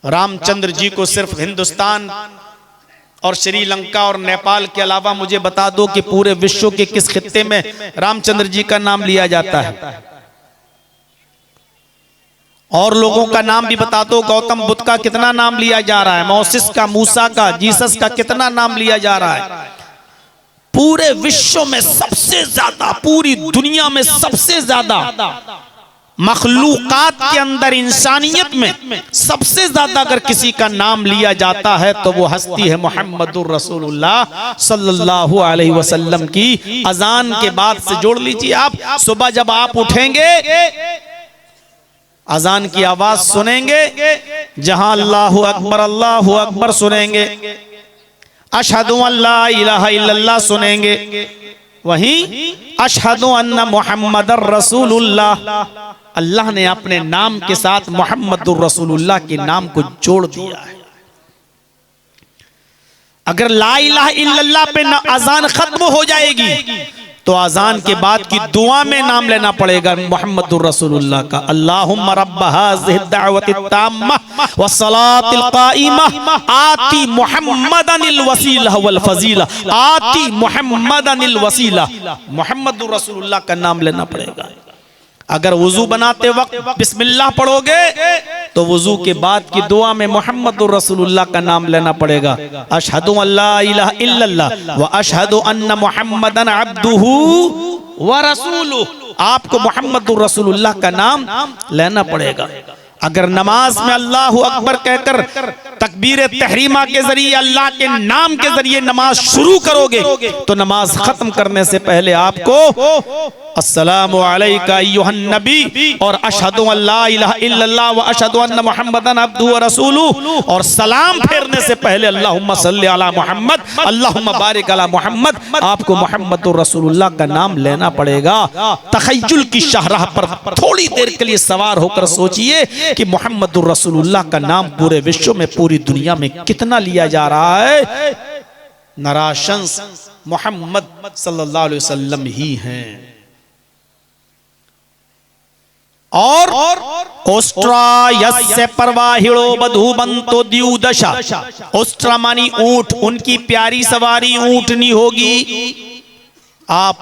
रामचंद्र जी को सिर्फ हिंदुस्तान और श्रीलंका और नेपाल के अलावा मुझे बता दो कि पूरे विश्व के किस खित्ते में रामचंद्र जी का नाम लिया जाता है। और लोगों का नाम भी बता दो, गौतम बुद्ध का कितना नाम लिया जा रहा है, मोसेस का, मूसा का, जीसस का कितना नाम लिया जा रहा है। पूरे विश्व में सबसे ज्यादा, पूरी दुनिया में सबसे ज्यादा, मखलूकात के अंदर, इंसानियत में सबसे ज्यादा अगर किसी का नाम लिया जाता है तो वो हस्ती है मुहम्मदुर रसूलुल्लाह सल्लल्लाहु अलैहि वसल्लम की। अजान के बाद से जोड़ लीजिए आप, सुबह जब आप उठेंगे अजान की आवाज सुनेंगे, जहां अल्लाहु अकबर सुनेंगे, अशहदु अल्ला इलाहा इल्लल्लाह सुनेंगे, वहीं अशहदु अन्ना मुहम्मदर रसूलुल्लाह, अल्लाह ने अपने नाम के साथ मुहम्मदुर रसूलुल्लाह के नाम को जोड़ दिया है। अगर ला इलाहा इल्लल्लाह पे ना अजान खत्म हो जाएगी तो अजान के बाद की दुआ में नाम लेना पड़ेगा मुहम्मदुर रसूलुल्लाह का। अल्लाहुम्मा रब्ब हाज़िहि दावति ताम्मा व सलातिल काइमा आती मुहम्मदनिल वसीला वल फजीला, आती मुहम्मदनिल वसीला, मुहम्मदुर रसूलुल्लाह का नाम लेना पड़ेगा। अगर वुजू बनाते वक्त बिस्मिल्लाह पढ़ोगे तो वुजू के बाद की दुआ में मुहम्मदुर रसूलुल्लाह का नाम लेना पड़ेगा। अशहदु अल्ला इलाहा इल्लल्लाह व अशहदु अन्ना मुहम्मदन अब्दुहु व रसूलुहु, आपको मुहम्मदुर रसूलुल्लाह का नाम लेना पड़ेगा। अगर नमाज में अल्लाहु अकबर कहकर तकबीर तहरीमा के जरिए, अल्लाह के नाम के जरिए नमाज शुरू करोगे तो नमाज खत्म करने से पहले आपको अस्सलामु अलैका अय्युहन नबी और अशहदु अल्ला इलाहा इल्लल्लाह व अशहदु अन्ना मुहम्मदन अब्दुहु व रसूलुहु, और सलाम फेरने से पहले अल्लाहुम्मा सल्ली अला मुहम्मद अल्लाहुम्मा बारिक अला मुहम्मद, आपको मुहम्मदुर रसूलुल्लाह का नाम लेना पड़ेगा। तखय्युल की शाहराह पर थोड़ी देर के लिए सवार होकर सोचिए कि मुहम्मदुर रसूलुल्लाह का नाम पूरे विश्व में, पूरी दुनिया में कितना लिया जा रहा है। नराशंस मोहम्मद सल्लल्लाहु अलैहि वसल्लम ही हैं। और ओस्ट्रा यस्य परवाहिड़ो बधु बंतो द्युदशा, ओस्ट्रा मानी ऊंट, उनकी प्यारी सवारी ऊंटनी होगी। आप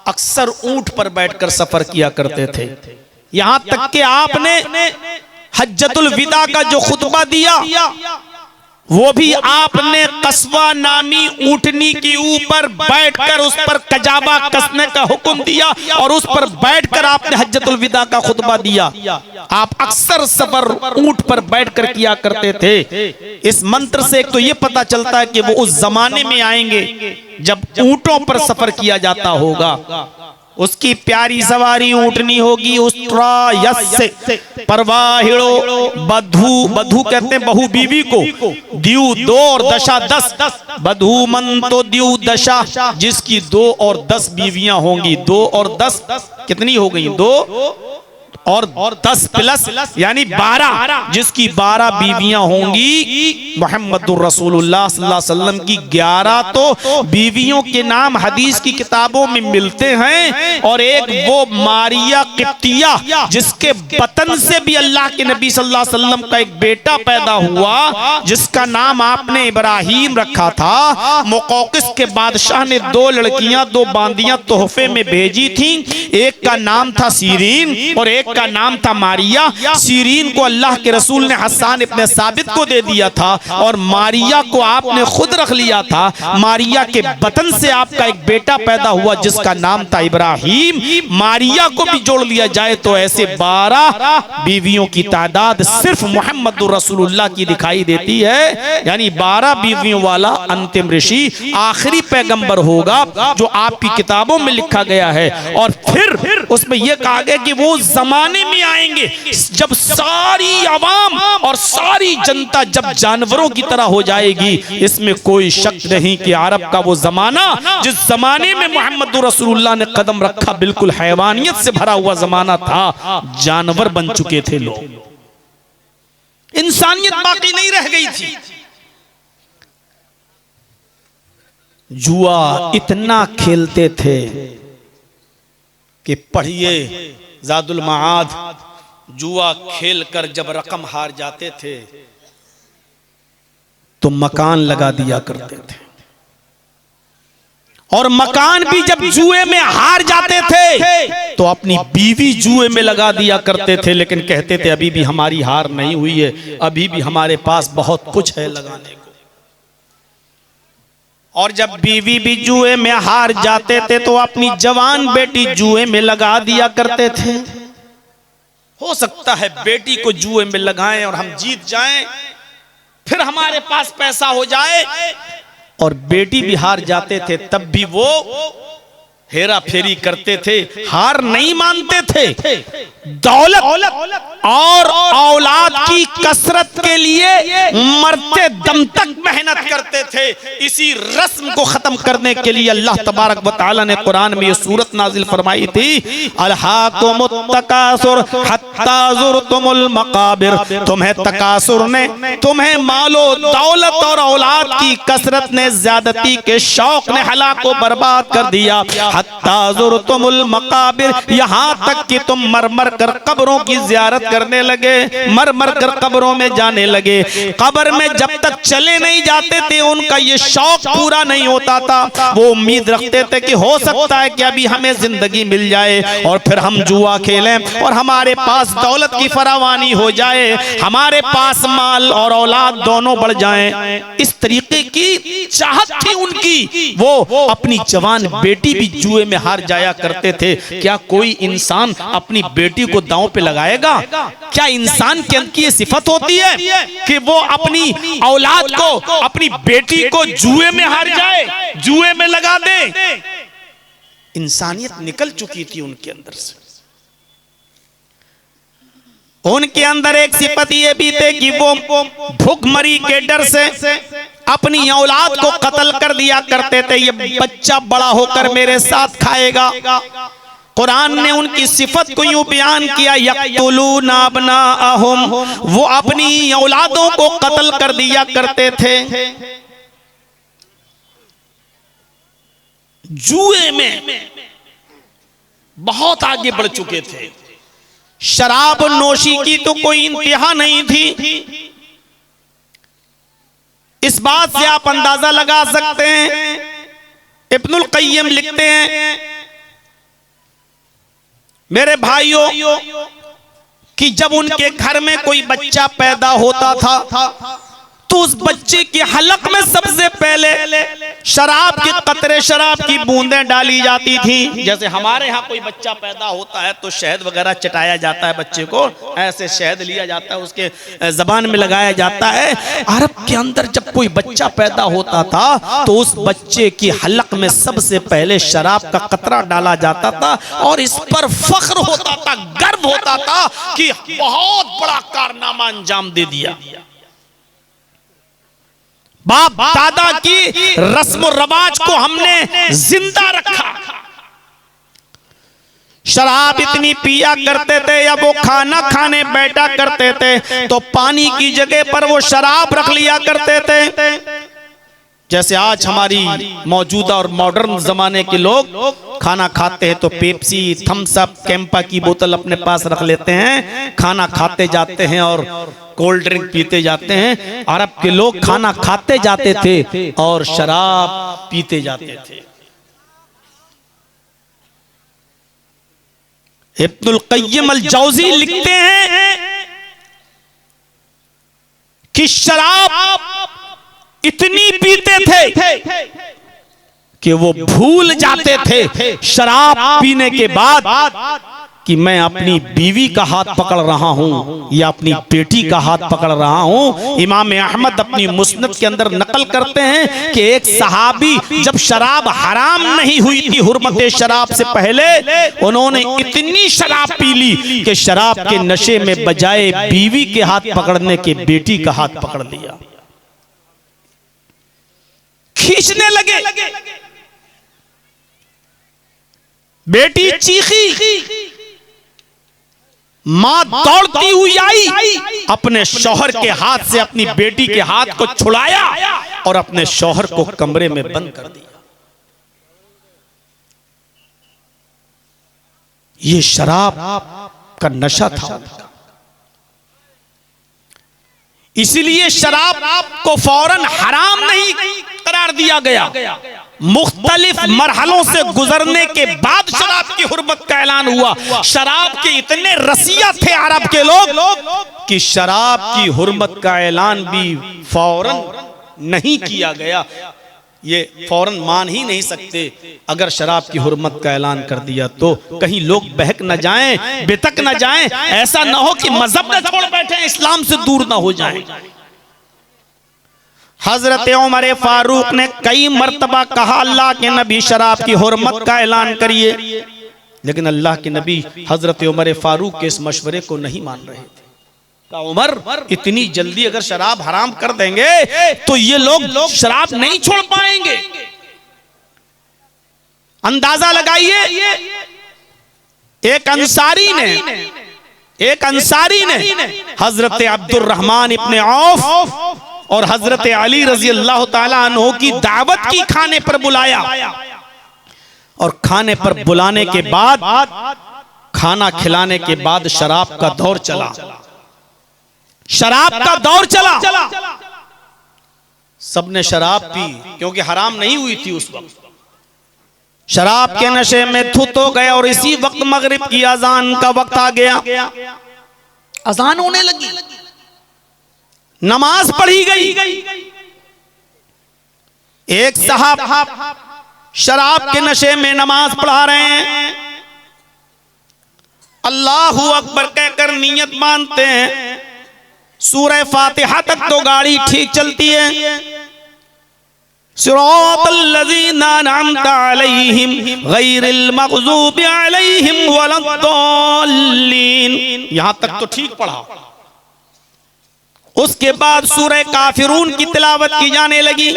अक्सर ऊंट पर बैठकर सफर किया करते थे, यहां तक कि आपने हज्जतुल विदा का जो खुतबा दिया वो भी आपने कस्वा नामी ऊंटनी के ऊपर बैठकर उस पर कजाबा कसने का हुक्म दिया और उस पर बैठकर आपने हज्जतुल विदा का खुतबा दिया। आप अक्सर सफर ऊंट पर बैठकर किया करते थे। इस मंत्र से एक तो ये पता चलता है कि वो उस जमाने में आएंगे जब ऊंटों पर सफर किया जाता होगा। उसकी प्यारी सवारी ऊंटनी होगी। उस्ट्रा यस्य परवाहिड़ो, बधू, बधू कहते हैं बहु बीवी को, द्यू 2 और दशा 10, बधू मन तो द्यू दशा, जिसकी 2 और 10 बीवियां होंगी। 2 और 10 कितनी हो गई? 2 और 10 प्लस यानी 12, जिसकी 12 बीवियां होंगी। मुहम्मदुर रसूलुल्लाह सल्लल्लाहु अलैहि वसल्लम की 11 तो बीवियों के नाम हदीस की किताबों में मिलते हैं, और एक वो मारिया किप्तिया जिसके बतन से भी अल्लाह के नबी सल्लल्लाहु अलैहि वसल्लम का एक बेटा पैदा हुआ, जिसका नाम आपने इब्राहिम रखा था। मुकौकिस के बादशाह ने 2 लड़कियां, 2 बांदियां तोहफे में भेजी थी। एक का नाम था सीरीन और एक का नाम था मारिया। सीरीन को अल्लाह के रसूल ने हसन इब्ने साबित को दे दिया था और मारिया को आपने खुद रख लिया था। मारिया के बतन से आपका एक बेटा पैदा हुआ जिसका नाम था इब्राहिम। मारिया को भी जोड़ लिया जाए तो ऐसे 12 बीवियों की तादाद सिर्फ मुहम्मदुर रसूलुल्लाह की दिखाई देती है। यानी 12 बीवियों वाला अंतिम ऋषि, आखिरी पैगंबर होगा जो आपकी किताबों में लिखा गया है। और फिर उसमें यह कहा गया कि वो जमाने में आएंगे जब सारी अवाम और सारी जनता जब जानवरों की तरह हो जाएगी। इसमें कोई शक नहीं कि अरब का वो जमाना, जिस जमाने में मुहम्मदुर रसूलुल्लाह ने कदम रखा, बिल्कुल हैवानियत से भरा हुआ जमाना था। जानवर बन चुके थे लोग, इंसानियत बाकी नहीं रह गई थी। जुआ इतना खेलते थे कि पढ़िए जादुल माआद, जुआ खेलकर जब रकम हार जाते थे तो मकान लगा दिया करते थे, और मकान भी जब जुए में हार जाते थे तो अपनी बीवी जुए में लगा दिया करते थे, लेकिन कहते थे अभी भी हमारी हार नहीं हुई है, अभी भी हमारे पास बहुत कुछ है लगाने को। और जब बीवी भी जुए में हार जाते थे तो अपनी जवान बेटी जुए में लगा दिया करते थे। हो सकता है बेटी को जुए में लगाएं और हम जीत जाएं, फिर हमारे पास पैसा हो जाए, और बेटी भी हार जाते थे तब भी वो हेरा फेरी करते थे, हार नहीं मानते थे। दौलत और औलाद की कसरत के लिए मरते दम तक मेहनत करते थे। इसी रस्म को खत्म करने के लिए अल्लाह तबारक व तआला ने कुरान में ये सूरत नाजिल फरमाई थी, अलहाकुमुत तकासुर हत्ता ज़ुरतुमुल मकाबिर। तुम्हें तकासुर ने, तुम्हें मालो दौलत और औलाद की कसरत ने, ज्यादती के शौक ने हलाक को बर्बाद कर दिया। हत्ता ज़ुरतुमुल मकाबिर, यहाँ तक कि तुम मर मर कर कब्रों की ज़ियारत करने लगे, मर मर कर कब्रों में जाने लगे। कब्र में जब तक चले नहीं जाते थे उनका ये शौक पूरा नहीं होता था। वो उम्मीद रखते थे कि हो सकता है कि अभी हमें जिंदगी मिल जाए और फिर हम जुआ खेलें और हमारे पास दौलत की फरावानी हो जाए, हमारे पास माल और औलाद दोनों बढ़ जाएं। इस तरीके की चाहत थी उनकी। वो अपनी जवान बेटी भी जुए में हार जाया करते थे। क्या कोई इंसान अपनी बेटी को दांव पे लगाएगा? क्या इंसान के अंदर ये सिफत होती है कि वो अपनी औलाद को, अपनी बेटी को जुए में हार जाए, जुए में लगा दे? इंसानियत निकल चुकी थी उनके अंदर से। उनके अंदर एक सिफत ये भी थे कि वो भूखमरी के डर से अपनी औलाद को कत्ल कर दिया करते थे। ये बच्चा बड़ा होकर मेरे साथ खाएगा। कुरान ने उनकी सिफत को यूं बयान किया, यक़्तुलूना अब्नाअहुम, वो अपनी औलादों को कत्ल कर दिया करते थे। जुए में बहुत आगे बढ़ चुके थे। शराब नोशी की तो कोई इंतहा नहीं थी। इस बात से आप अंदाजा लगा सकते हैं, इब्नुल क़य्यिम लिखते हैं मेरे भाइयों कि जब उनके घर में कोई बच्चा पैदा होता था तो उस बच्चे के हलक में सबसे पहले शराब के कतरे, शराब की बूंदें डाली जाती थी। जैसे हमारे यहाँ कोई बच्चा पैदा होता है तो शहद वगैरह चटाया जाता है, बच्चे को ऐसे शहद लिया जाता है, उसके जबान में लगाया जाता है। अरब के अंदर जब कोई बच्चा पैदा होता था तो उस बच्चे की हलक में सबसे पहले शराब का कतरा डाला जाता था, और इस पर फख्र होता था, गर्व होता था कि बहुत बड़ा कारनामा अंजाम दे दिया। बाप दादा की रस्म और रवाज को हमने जिंदा रखा। शराब इतनी पिया करते थे, या वो खाना खाने बैठा करते थे तो पानी की जगह पर वो शराब रख लिया करते थे। जैसे आज हमारी मौजूदा और मॉडर्न जमाने के लोग खाना खाते हैं तो पेप्सी, थम्स अप, कैंपा की बोतल अपने पास रख लेते हैं, खाना खाते जाते हैं और कोल्ड ड्रिंक पीते जाते हैं। अरब के लोग खाना खाते जाते थे और शराब पीते जाते थे। इब्नुल क़य्यिम अल जौज़ी लिखते हैं कि शराब इतनी पीते थे कि वो भूल जाते थे शराब पीने के बाद कि मैं अपनी बीवी का हाथ पकड़ रहा हूं या अपनी बेटी का हाथ पकड़ रहा हूं। इमाम अहमद अपनी मुस्नद के अंदर नकल करते हैं कि एक सहाबी जब शराब हराम नहीं हुई थी, हुर्मत शराब से पहले, उन्होंने इतनी शराब पी ली कि शराब के नशे में बजाय बीवी के हाथ पकड़ने के बेटी का हाथ पकड़ लिया, खींचने लगे। बेटी चीखी, मां दौड़ती हुई आई, अपने शौहर के हाथ से अपनी बेटी के हाथ को छुड़ाया और अपने शौहर को कमरे में बंद कर दिया। ये शराब का नशा था। इसलिए शराब को फौरन हराम नहीं करार दिया गया, मुख्तलिफ मरहलों से गुजरने के बाद शराब की हुर्मत का ऐलान हुआ। शराब के इतने रसिया थे अरब के लोग कि शराब की हुर्मत का ऐलान भी फौरन नहीं किया गया। ये फौरन मान ही नहीं सकते। अगर शराब की हुर्मत का ऐलान कर दिया तो कहीं लोग बहक न जाएं, बेतक न जाएं, ऐसा ना हो कि मजहब न छोड़ बैठे, इस्लाम से दूर ना हो जाएं। हजरत उमर फारूक ने कई मर्तबा कहा, अल्लाह के नबी शराब की हुर्मत का ऐलान करिए, लेकिन अल्लाह के नबी हजरत उमर फारूक के इस मशवरे को नहीं मान रहे थे। का उमर, इतनी जल्दी अगर शराब हराम कर देंगे तो ये लोग शराब नहीं छोड़ पाएंगे। अंदाजा लगाइए, एक अंसारी ने हजरत अब्दुर्रहमान इब्ने औफ और हजरत अली रजी अल्लाह ताला अन्हु की दावत की खाने पर बुलाया, और खाने पर बुलाने के बाद, खाना खिलाने के बाद शराब का दौर चला। सबने शराब पी, क्योंकि हराम नहीं हुई थी उस वक्त। शराब के नशे में धुत हो गए और इसी वक्त मगरिब की अजान का वक्त आ गया। अजान होने लगी, नमाज पढ़ी गई। एक साहब शराब के नशे में नमाज पढ़ा रहे हैं, अल्लाहू अकबर कहकर नियत मानते हैं। सूरह फातिहा तक तो गाड़ी ठीक चलती है। सिरातल्लज़ीना अनअमता अलैहिम गैरिल मग़ज़ूबि अलैहिम वलद्दाल्लीन, यहां तक तो ठीक पढ़ा। उसके बाद सूरह काफिरून की तिलावत की जाने लगी,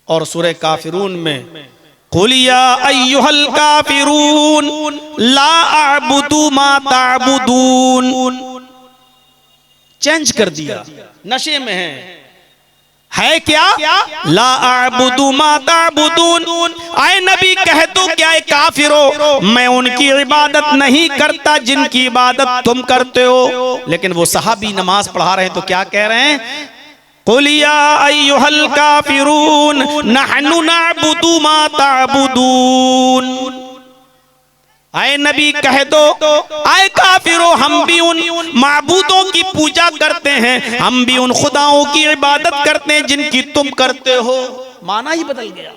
और सूरह काफिरून में कुल या अय्युहल काफिरून ला अअबुदु मा तअबुदून चेंज कर दिया। नशे में है क्या? ला अअबुदु मा तअबुदून, आए नबी कह दो क्या है काफिरो, मैं उनकी इबादत नहीं करता जिनकी इबादत तुम करते हो। लेकिन वो सहाबी नमाज पढ़ा रहे हैं तो क्या कह रहे हैं? कुल या अय्युहल काफिरून नहनु नअबुदु मा तअबुदून, आए नबी कह दो, आए काफिरो, हम भी उन माबूदों की पूजा करते हैं, हम भी उन खुदाओं की इबादत करते हैं जिनकी तुम करते हो। माना ही बदल गया।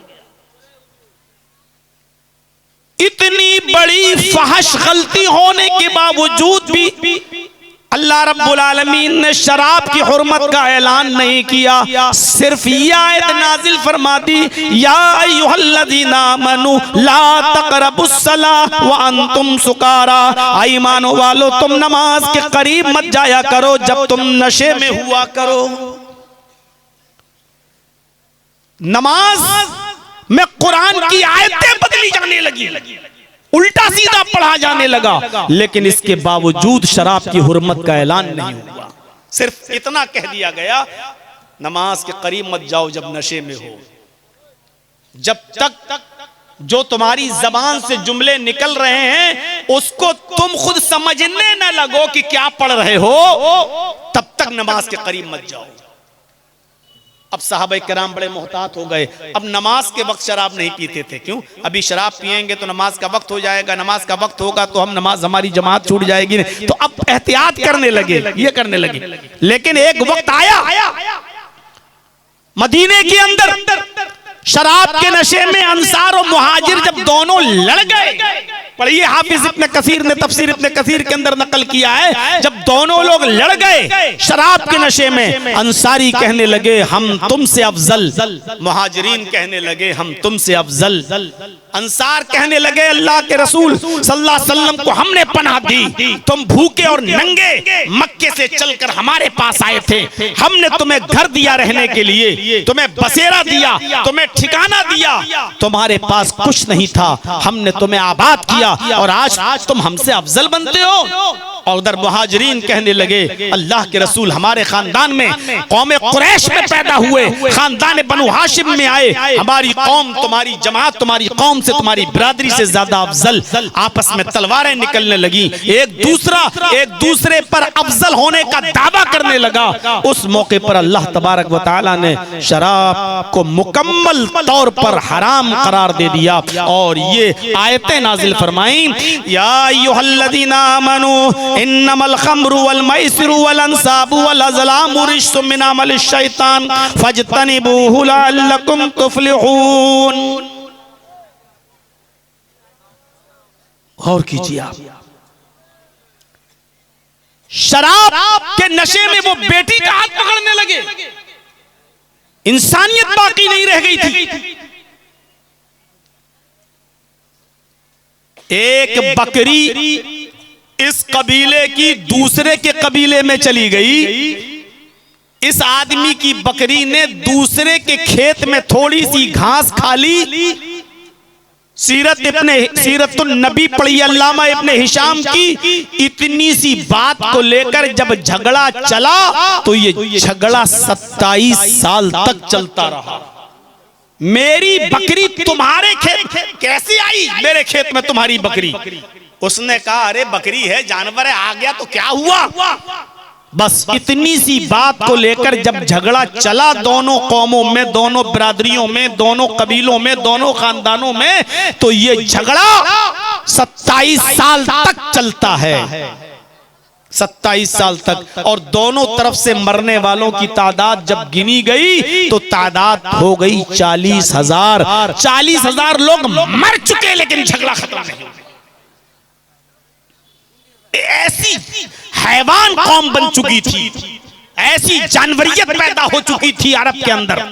इतनी बड़ी फहश गलती होने के बावजूद भी अल्लाह रब्बुल आलमीन ने शराब की हुर्मत का ऐलान नहीं किया। सिर्फ ये आयत नाजिल फरमा दी, या अय्युहल्लज़ीना आमनू ला तक़रबुस्सलाह व अंतुम सुकारा, ईमान वालो तुम नमाज के करीब मत जाया करो जब तुम नशे में हुआ करो। नमाज में कुरान की आयतें बदली जाने लगी, उल्टा सीधा पढ़ा जाने लगा, लेकिन इसके बावजूद शराब की हुर्मत का ऐलान नहीं हुआ। सिर्फ इतना कह दिया गया, नमाज के करीब मत जाओ जब नशे में हो। जब तक जो तुम्हारी जबान से जुमले निकल रहे हैं उसको तुम खुद समझने न लगो कि क्या पढ़ रहे हो, तब तक नमाज के करीब मत जाओ। अब सहाबा किराम बड़े मोहतात हो गए। अब नमाज के वक्त शराब नहीं पीते थे, क्यों? अभी शराब पिएंगे तो नमाज का वक्त हो जाएगा, नमाज का वक्त होगा तो हम नमाज, हमारी जमात छूट जाएगी, तो अब एहतियात करने लगे, ये करने लगे। लेकिन एक वक्त आया मदीने के अंदर, शराब के नशे में अंसार और मुहाजिर जब दोनों लड़ गए, पढ़िए हाफिज इब्ने कसीर ने तफसीर इब्ने कसीर के अंदर नकल किया है, जब दोनों लोग लड़ गए शराब के नशे में, अंसारी कहने लगे हम तुमसे अफजल, मुहाजिरीन कहने लगे हम तुमसे अफजल, अंसार कहने लगे अल्लाह के रसूल सल्लल्लाहु अलैहि वसल्लम को हमने पनाह दी, तुम भूखे और नंगे मक्के से चलकर हमारे पास आए थे, हमने तुम्हें घर दिया रहने के लिए, तुम्हें बसेरा दिया, तुम्हें ठिकाना दिया, तुम्हारे पास कुछ नहीं था, हमने तुम्हें आबाद किया और आज तुम हमसे अफजल बनते हो। और उधर मुहाजिरीन कहने लगे अल्लाह के रसूल हमारे खानदान में कौम कुरैश में पैदा हुए, खानदान बनु हाशिम में आए, हमारी कौम तुम्हारी जमात तुम्हारी कौम से तुम्हारी बिरादरी से ज्यादा अफजल। आपस में तलवारें निकलने लगी, एक दूसरे पर अफजल होने का दावा करने लगा। उस मौके पर अल्लाह तबारक व तआला ने शराब को मुकम्मल तौर पर हराम करार दे दिया और ये आयतें नाजिल फरमाई, या अय्युहल्लज़ीना आमनू इन्नमल खम्रु वल मैसिरु वल अंसाबु वल अज़लामु रिज्सुम मिन अमलिश शैतान फज्तनिबूहु लअल्लकुम तुफ्लिहून। गौर कीजिए आप, शराब के नशे में वो बेटी का हाथ पकड़ने लगे, इंसानियत बाकी नहीं रह गई थी। एक बकरी इस कबीले की दूसरे के कबीले में चली गई, इस आदमी की बकरी ने दूसरे के खेत में थोड़ी सी घास खा ली। सीरतुन नबी पढ़ी अल्लामा इब्ने हिशाम की, इतनी सी बात को लेकर जब झगड़ा चला तो ये झगड़ा 27 साल तक चलता रहा। मेरी बकरी तुम्हारे खेत कैसे आई, मेरे खेत में तुम्हारी बकरी। उसने कहा अरे बकरी है, जानवर है, आ गया तो क्या हुआ। बस इतनी सी बात को लेकर जब झगड़ा चला दोनों कौमों में, दोनों बिरादरियों में, दोनों कबीलों में, दोनों खानदानों में, तो ये झगड़ा 27 साल तक चलता है, 27 साल तक। और दोनों तरफ से मरने वालों की तादाद जब गिनी गई तो तादाद हो गई 40,000। 40,000 लोग मर चुके लेकिन झगड़ा खत्म नहीं। ऐसी हैवान कौम बन चुकी थी, ऐसी जानवरियत पैदा हो चुकी थी अरब के अंदर।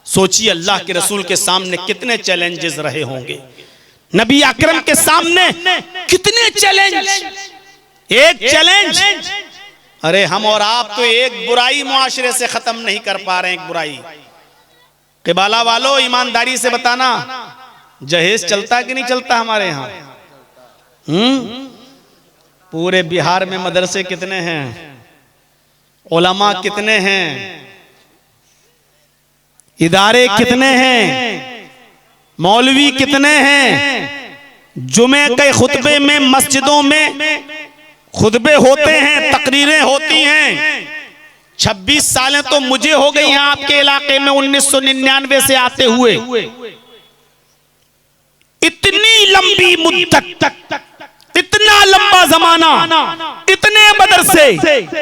सोचिए अल्लाह के रसूल के सामने कितने चैलेंजेस रहे होंगे, नबी अकरम के सामने कितने चैलेंज। एक चैलेंज, अरे हम और आप तो एक बुराई मुआशरे से खत्म नहीं कर पा रहे हैं, एक बुराई। क़िबाला वालों ईमानदारी से बताना, जहेज चलता कि नहीं चलता हमारे यहाँ? पूरे बिहार में मदरसे कितने हैं, उलमा कितने हैं, इदारे कितने हैं, मौलवी कितने हैं। जुमे के खुतबे में मस्जिदों में खुतबे होते हैं, तकरीरें होती हैं। 26 सालें तो मुझे हो गई हैं आपके इलाके में 1999 से आते हुए। इतनी लंबी मुद्दत तक, इतना लंबा जमाना, इतने मदरसे,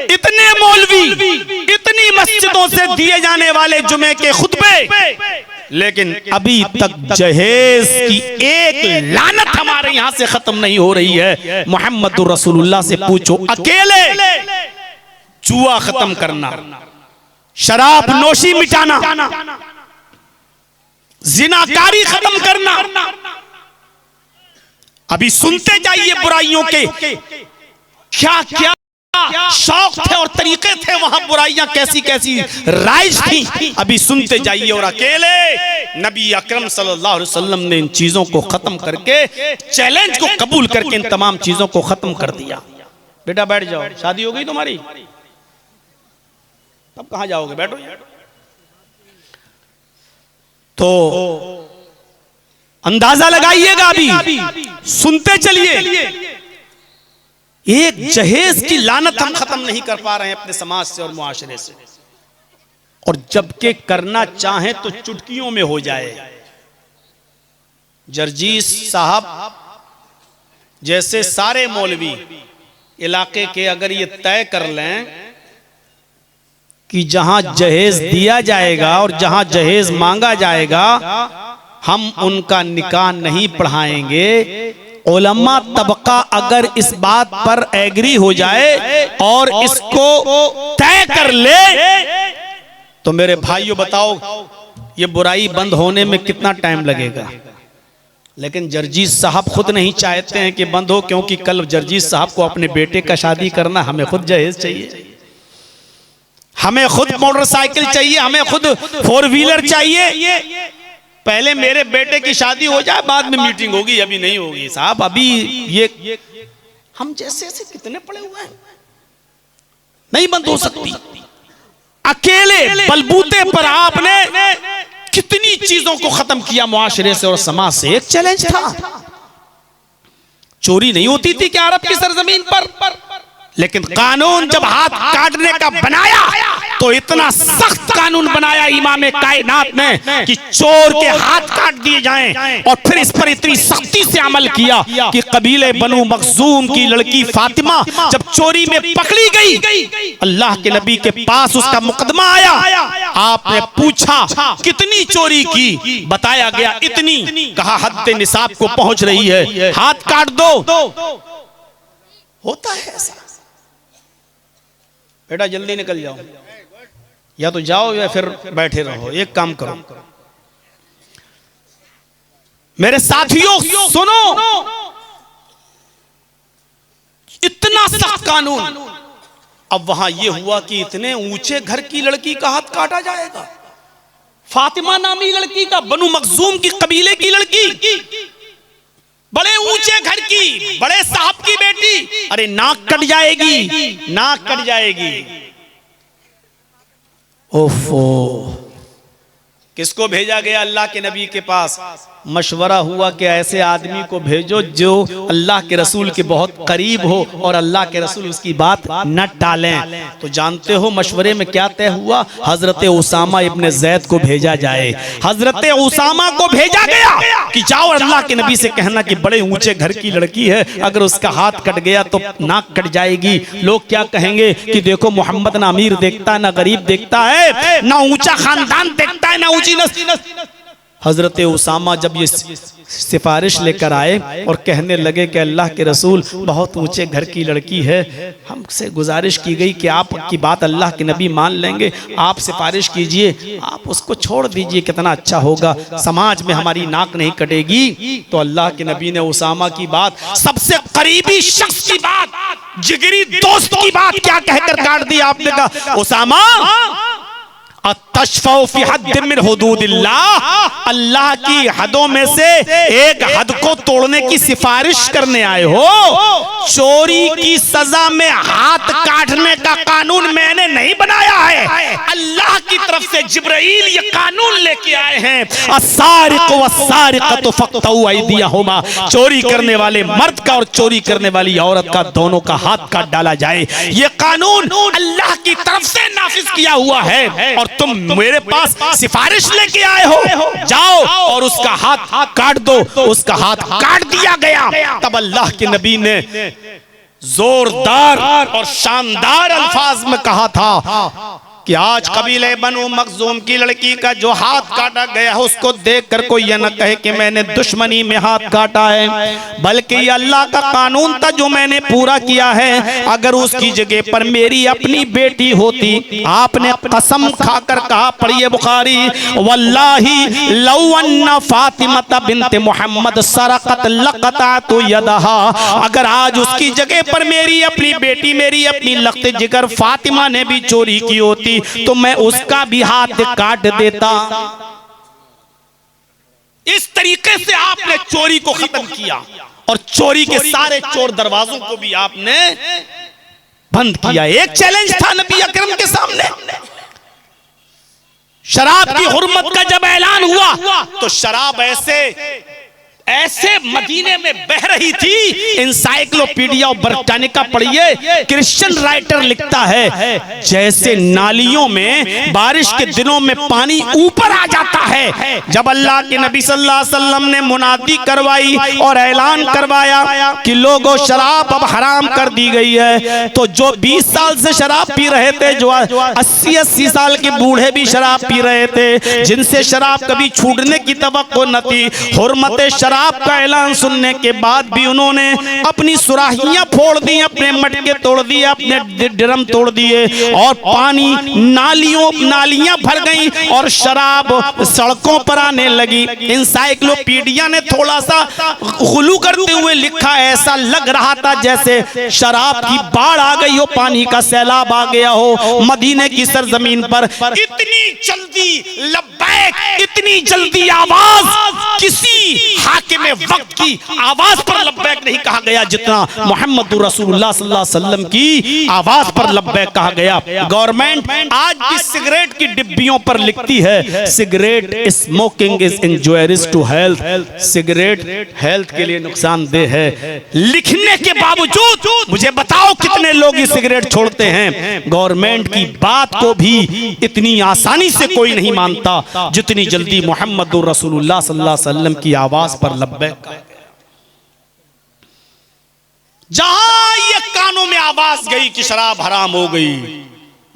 इतने मौलवी, इतनी मस्जिदों से दिए जाने वाले जुमे के खुतबे, लेकिन अभी तक जहेज की एक लानत हमारे यहां से खत्म नहीं हो रही है। मुहम्मदुर रसूलुल्लाह से पूछो, अकेले जुआ खत्म करना, शराब नोशी मिटाना, जिनाकारी खत्म करना। अभी सुनते जाइए बुराइयों के क्या क्या शौक थे और तरीके थे, वहां बुराइयां कैसी कैसी राइज थी, अभी सुनते जाइए। और अकेले नबी अकरम सल्लल्लाहु अलैहि वसल्लम ने इन चीजों को खत्म करके, चैलेंज को कबूल करके इन तमाम चीजों को खत्म कर दिया। बेटा बैठ जाओ, शादी हो गई तुम्हारी, तब कहां जाओगे, बैठो। तो अंदाजा लगाइएगा, अभी सुनते चलिए। एक जहेज की लानत हम खत्म नहीं कर पा रहे हैं अपने समाज से और मुआशरे से, और जबकि करना चाहें तो चुटकियों में हो जाए। जर्जीस साहब जैसे सारे मौलवी इलाके के अगर ये तय कर लें कि जहां जहेज दिया जाएगा और जहां जहेज मांगा जाएगा, हम उनका निकाह नहीं पढ़ाएंगे। उलमा तबका अगर इस बात पर एग्री हो जाए और इसको तय कर ले, तो मेरे भाइयों बताओ ये बुराई बंद होने में कितना टाइम लगेगा। लेकिन जर्जीस साहब खुद नहीं चाहते हैं कि बंद हो, क्योंकि कल जर्जीस साहब को अपने बेटे का शादी करना, हमें खुद जहेज चाहिए, हमें खुद मोटरसाइकिल चाहिए, हमें खुद 4 व्हीलर चाहिए। पहले मेरे बेटे की शादी हो जाए, बाद में मीटिंग होगी, अभी नहीं होगी साहब। अभी ये हम जैसे ऐसे कितने पड़े हुए हैं, नहीं बंद हो सकती। अकेले बलबूते पर आपने कितनी चीजों को खत्म किया मुआशरे से और समाज से। एक चैलेंज था, चोरी नहीं होती थी क्या अरब की सरजमीन पर, लेकिन कानून जब हाथ काटने का बनाया तो इतना सख्त कानून बनाया इमाम कायनात ने कि चोर के हाथ काट दिए जाएं, और फिर इस पर इतनी सख्ती से अमल किया कि कबीले बनु मखजूम की लड़की फातिमा जब चोरी में पकड़ी गई, अल्लाह के नबी के पास उसका मुकदमा आया। आपने पूछा कितनी चोरी की, बताया गया इतनी, कहा हद निसाब को पहुंच रही है, हाथ काट दो। होता है ऐसा, बेटा जल्दी निकल जाओ, या तो जाओ या फिर बैठे रहो, एक काम करो। मेरे साथियों सुनो, इतना सख्त कानून। अब वहां यह हुआ कि इतने ऊंचे घर की लड़की का हाथ काटा जाएगा, फातिमा नामी लड़की का, बनु मखजूम की कबीले की लड़की, बड़े ऊंचे घर की, बड़े साहब की बेटी, अरे नाक कट जाएगी, नाक कट जाएगी। ओफो, किसको भेजा गया अल्लाह के नबी के पास? मशवरा हुआ कि ऐसे आदमी को भेजो जो अल्लाह के रसूल के बहुत करीब हो और अल्लाह के रसूल उसकी बात न टालें। तो जानते हो मशवरे में क्या तय हुआ? हजरत उसामा इब्ने जैद को भेजा जाए। हजरत उसामा को भेजा गया कि जाओ अल्लाह के नबी से कहना कि बड़े ऊंचे घर की लड़की है, अगर उसका हाथ कट गया तो नाक कट जाएगी। लोग क्या कहेंगे कि देखो मोहम्मद ना अमीर देखता है, ना गरीब देखता है, ना ऊंचा खानदान देखता है, ना ऊंची नस्ल। हजरत उसामा जब ये सिफारिश लेकर आए और कहने लगे कि अल्लाह के रसूल बहुत ऊंचे घर की लड़की है, हमसे गुजारिश की गई कि आपकी बात अल्लाह के नबी मान लेंगे, आप सिफारिश कीजिए, आप उसको छोड़ दीजिए, कितना अच्छा होगा, समाज में हमारी नाक नहीं कटेगी। तो अल्लाह के नबी ने उसामा की बात, सबसे करीबी शख्स की बात, जिगरी दोस्त की बात क्या कहकर काट दी? आपने कहा उसामा फी हद मिन हुदूदिल्लाह, अल्लाह की हदों में से एक हद को तोड़ने की सिफारिश करने आए हो। चोरी की सजा में हाथ काटने का कानून मैंने नहीं बनाया है, अल्लाह की तरफ से जिब्राइल ये कानून लेके आए हैं। अस्सारिक़ु वस्सारिक़तु फ़क़्तऊ अयदियहुमा, चोरी करने वाले मर्द का और चोरी करने वाली औरत का दोनों का हाथ काट डाला जाए। ये कानून अल्लाह की तरफ से नाफिज किया हुआ है और तुम मेरे पास सिफारिश लेके आए हो, जाओ और उसका हाथ काट दो। उसका हाथ काट दिया गया। तब अल्लाह के नबी ने जोरदार और शानदार अल्फाज में कहा था कि आज कबीले बनु मखजूम की लड़की का जो हाथ काटा गया है उसको देखकर कोई यह न कहे कि मैंने दुश्मनी में हाथ काटा है, बल्कि ये अल्लाह का कानून था जो मैंने पूरा किया है। अगर उसकी जगह पर मेरी अपनी बेटी होती, आपने कसम खाकर कहा, पढ़िए बुखारी, वल्लाही लौ अन्ना फातिमा बिन्त मोहम्मद सरकत लक़तअतु यदहा, अगर आज उसकी जगह पर मेरी अपनी बेटी, मेरी अपनी लख्त जिगर फातिमा ने भी चोरी की होती तो मैं उसका भी हाथ काट देता। इस तरीके से आपने चोरी को खत्म किया और चोरी के सारे चोर दरवाजों को भी आपने बंद किया। एक चैलेंज था नबी अकरम के सामने। शराब की हुर्मत का जब ऐलान हुआ तो शराब ऐसे मदीने में बह रही थी। इंसाइक्लोपीडिया ब्रिटानिका पढ़िए, क्रिश्चियन राइटर लिखता है जैसे नालियों में बारिश के दिनों में पानी ऊपर आ जाता है। जब अल्लाह के नबी सल्लल्लाहु अलैहि वसल्लम ने मुनादी करवाई और ऐलान करवाया कि लोगों शराब अब हराम कर दी गई है, तो जो 20 साल से शराब पी रहे थे, जो 80 साल के बूढ़े भी शराब पी रहे थे, जिनसे शराब कभी छूटने की तवक्को न थी, हुर्मत शराब का ऐलान सुनने के बाद भी उन्होंने अपनी सुराहियां फोड़ दी, अपने मटके तोड़ दिए, अपने ड्रम तोड़ दिए और पानी नालियां भर गई और शराब सड़कों पर आने लगी। इंसाइक्लोपीडिया ने थोड़ा सा गुलू करते हुए लिखा, ऐसा लग रहा था जैसे शराब की बाढ़ आ गई हो, पानी का सैलाब आ गया हो मदीने की सरजमीन पर। इतनी जल्दी लब्बैक इतनी जल्दी आवाज किसी हाकिम वक्त की आवाज पर लब्बैक नहीं कहा गया जितना मोहम्मद रसूलुल्लाह सल्लल्लाहु अलैहि वसल्लम की आवाज पर लब्बैक कहा गया। गवर्नमेंट आज भी सिगरेट की डिब्बियों पर लिखती है cigarette smoking is injurious to health, cigarette health के लिए नुकसानदेह है। लिखने के बावजूद मुझे बताओ कितने लोग ये सिगरेट छोड़ते हैं। गवर्नमेंट की बात को भी इतनी आसानी से कोई नहीं मानता जितनी जल्दी मोहम्मद रसूलुल्लाह सल्लल्लाहु अलैहि वसल्लम की आवाज पर लब्बैक कहा गया। जहां ये कानों में आवाज गई कि शराब हराम हो गई,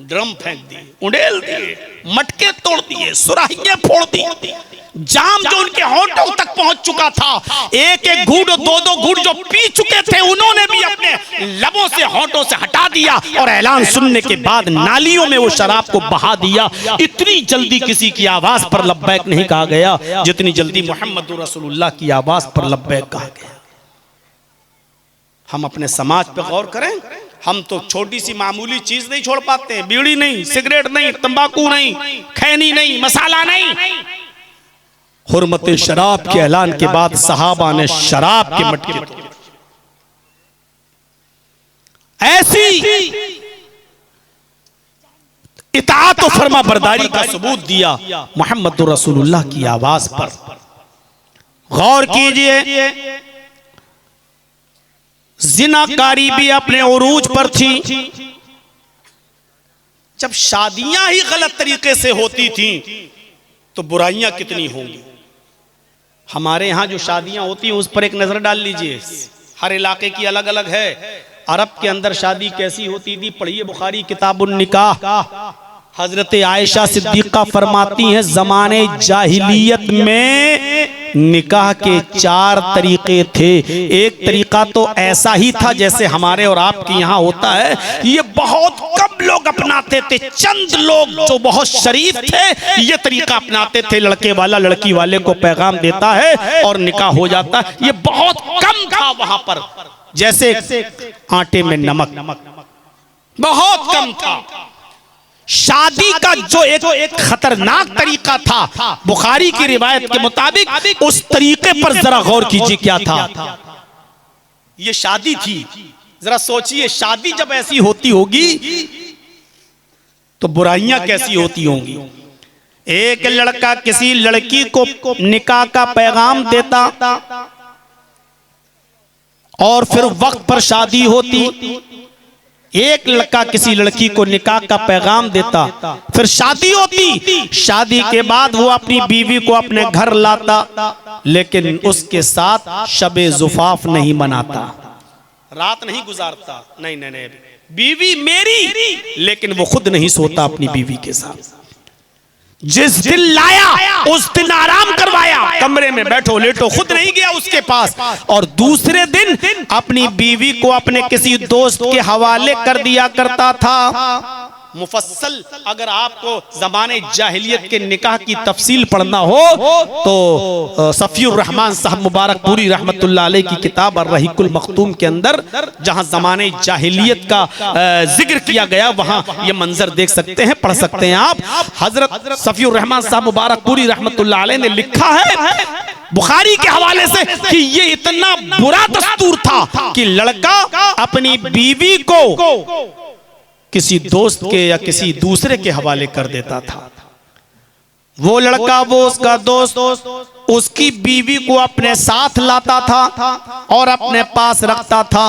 ड्रम फेंक दिए, उड़ेल दिए, मटके तोड़ दिए, सुराहियां फोड़ दी। जाम जो उनके होंठों तक पहुंच चुका था, एक एक घूंट दो दो घूंट जो पी चुके थे उन्होंने भी अपने लबों से होंठों से हटा दिया और ऐलान सुनने के बाद नालियों में वो शराब को बहा दिया। इतनी जल्दी किसी की आवाज पर लब्बैक नहीं कहा गया जितनी जल्दी मोहम्मद रसूलुल्लाह की आवाज पर लब्बैक कहा गया। हम अपने समाज पे गौर करें, हम तो छोटी सी मामूली चीज नहीं छोड़ पाते हैं, बीड़ी नहीं, सिगरेट नहीं, तंबाकू नहीं, खैनी नहीं, मसाला नहीं। हुर्मत शराब के ऐलान के बाद सहाबा ने शराब के मटके तोड़े। ऐसी इताअत और फरमा बरदारी का सबूत दिया मोहम्मद रसूलुल्लाह की आवाज पर। गौर कीजिए, जिनाकारी भी अपने उरूज पर थी। जब शादियां ही गलत तरीके से होती थी तो बुराइयां कितनी होंगी। हमारे यहां जो शादियां होती हैं उस पर एक नजर डाल लीजिए, हर इलाके की अलग अलग है। अरब के अंदर शादी कैसी होती थी, पढ़िए बुखारी किताबुन निकाह। हजरत आयशा सिद्दीका फरमाती हैं जमाने जाहिलियत में निकाह के 4 तरीके थे। एक तरीका तो ऐसा ही था जैसे हमारे और आपके यहाँ होता है, ये बहुत कम लोग अपनाते थे। चंद लोग जो बहुत शरीफ थे ये तरीका अपनाते थे, लड़के वाला लड़की वाले को पैगाम देता है और निकाह हो जाता है। ये बहुत कम था वहां पर, जैसे आटे में नमक, बहुत कम था। शादी का जो एक खतरनाक तरीका था बुखारी की रिवायत के मुताबिक, उस तरीके पर जरा गौर कीजिए क्या था। ये शादी थी, जरा सोचिए शादी जब ऐसी होती होगी तो बुराइयां कैसी होती होंगी। एक लड़का किसी लड़की को निकाह का पैगाम देता और फिर वक्त पर शादी होती। एक लड़का किसी लड़की को निकाह का पैगाम देता, फिर शादी होती। शादी के बाद वो अपनी बीवी को अपने घर लाता, लेकिन उसके साथ शबे जुफाफ नहीं मनाता, रात नहीं गुजारता। नहीं नहीं नहीं, बीवी मेरी, लेकिन वो खुद नहीं सोता अपनी बीवी के साथ। जिस दिन लाया उस दिन आराम करवाया, कमरे में बैठो लेटो, खुद नहीं गया उसके पास। और दूसरे दिन अपनी बीवी को अपने किसी दोस्त के हवाले कर दिया करता था। मुफस्सल अगर आपको ज़माने जाहिलियत के निकाह की तफसील पढ़ना हो तो सफ़ीउर रहमान साहब मुबारकपुरी रहमतुल्लाह अलैह की किताब अर्रहीकुल मख्तूम के अंदर जहां ज़माने जाहिलियत का जिक्र किया गया वहां ये मंजर देख सकते हैं, पढ़ सकते हैं आप। हजरत सफ़ीउर रहमान साहब मुबारकपुरी रहमतुल्लाह अलैह ने लिखा है बुखारी के हवाले से कि ये इतना बुरा दस्तूर था कि लड़का अपनी बीवी को किसी दोस्त के या किसी दूसरे के हवाले कर देता था। वो लड़का, वो उसका दोस्त उसकी बीवी को अपने साथ लाता था और अपने पास रखता था,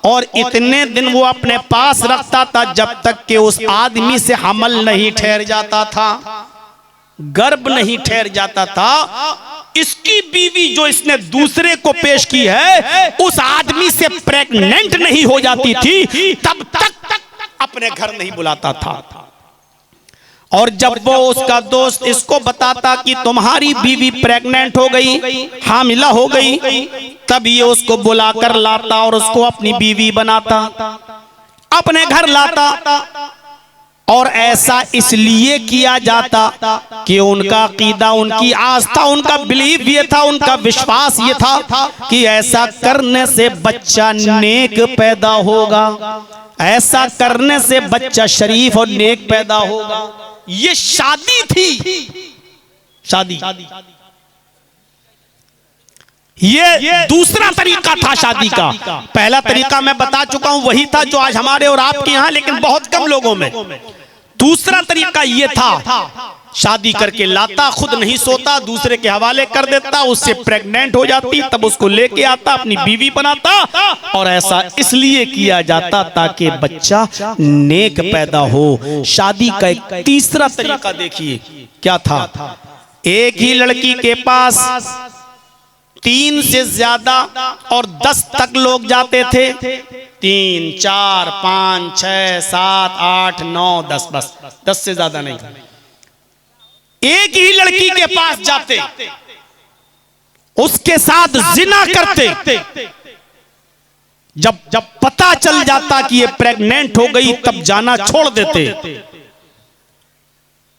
और इतने दिन वो अपने पास रखता था जब तक कि उस आदमी से हमल नहीं ठहर जाता था, गर्भ नहीं ठहर जाता था। इसकी बीवी जो इसने दूसरे को पेश की है उस आदमी से प्रेग्नेंट नहीं हो जाती थी, तब तक अपने घर नहीं बुलाता था। और जब वो उसका दोस्त इसको बताता कि तुम्हारी बीवी प्रेग्नेंट हो गई, हामिला हो गई, तब ये उसको बुलाकर लाता और उसको अपनी बीवी बनाता, अपने घर लाता। और ऐसा इसलिए किया जाता कि उनका अकीदा, उनकी आस्था, उनका बिलीव ये था, उनका विश्वास ये था कि ऐसा करने से बच्चा नेक पैदा होगा, ऐसा करने से बच्चा शरीफ और नेक पैदा होगा। ये शादी थी, शादी। ये दूसरा तरीका था शादी का। पहला तरीका मैं बता चुका हूं, वही था जो आज हमारे और आपके यहां, लेकिन बहुत कम लोगों में। दूसरा तरीका ये था, शादी करके लाता, खुद नहीं सोता, दूसरे के हवाले कर देता, उससे प्रेग्नेंट हो जाती, तब उसको लेके आता, अपनी बीवी बनाता। और ऐसा इसलिए किया जाता ताकि बच्चा नेक पैदा हो। शादी का एक तीसरा तरीका देखिए क्या था। एक ही लड़की के पास 3 से ज्यादा और 10 तक लोग जाते थे। 3, 4, 5, 6, 7, 8, 9, 10, बस 10 से ज्यादा नहीं। एक ही लड़की के पास जाते, उसके साथ जिना करते। जब पता चल जाता कि ये प्रेग्नेंट हो गई, तब जाना छोड़ देते।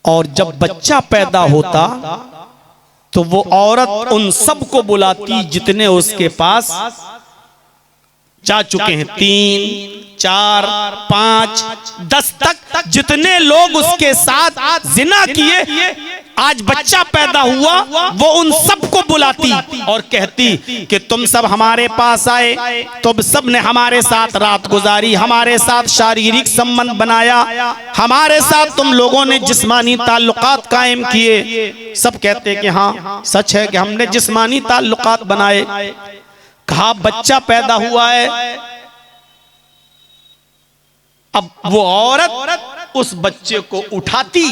और जब बच्चा पैदा होता तो वो औरत उन सबको बुलाती जितने उसके पास जा चुके हैं। 3, 4, 5, 10 तक जितने लोग उसके साथ जिना किए, आज बच्चा पैदा हुआ, वो उन सबको बुलाती और कहती कि तुम सब हमारे पास आए, तुम सब ने हमारे साथ रात गुजारी, हमारे साथ शारीरिक संबंध बनाया, हमारे साथ तुम लोगों ने जिस्मानी ताल्लुकात कायम किए। सब कहते कि हाँ सच है कि हमने जिस्मानी ताल्लुकात बनाए। कहा बच्चा पैदा हुआ है। अब वो औरत उस बच्चे को उठाती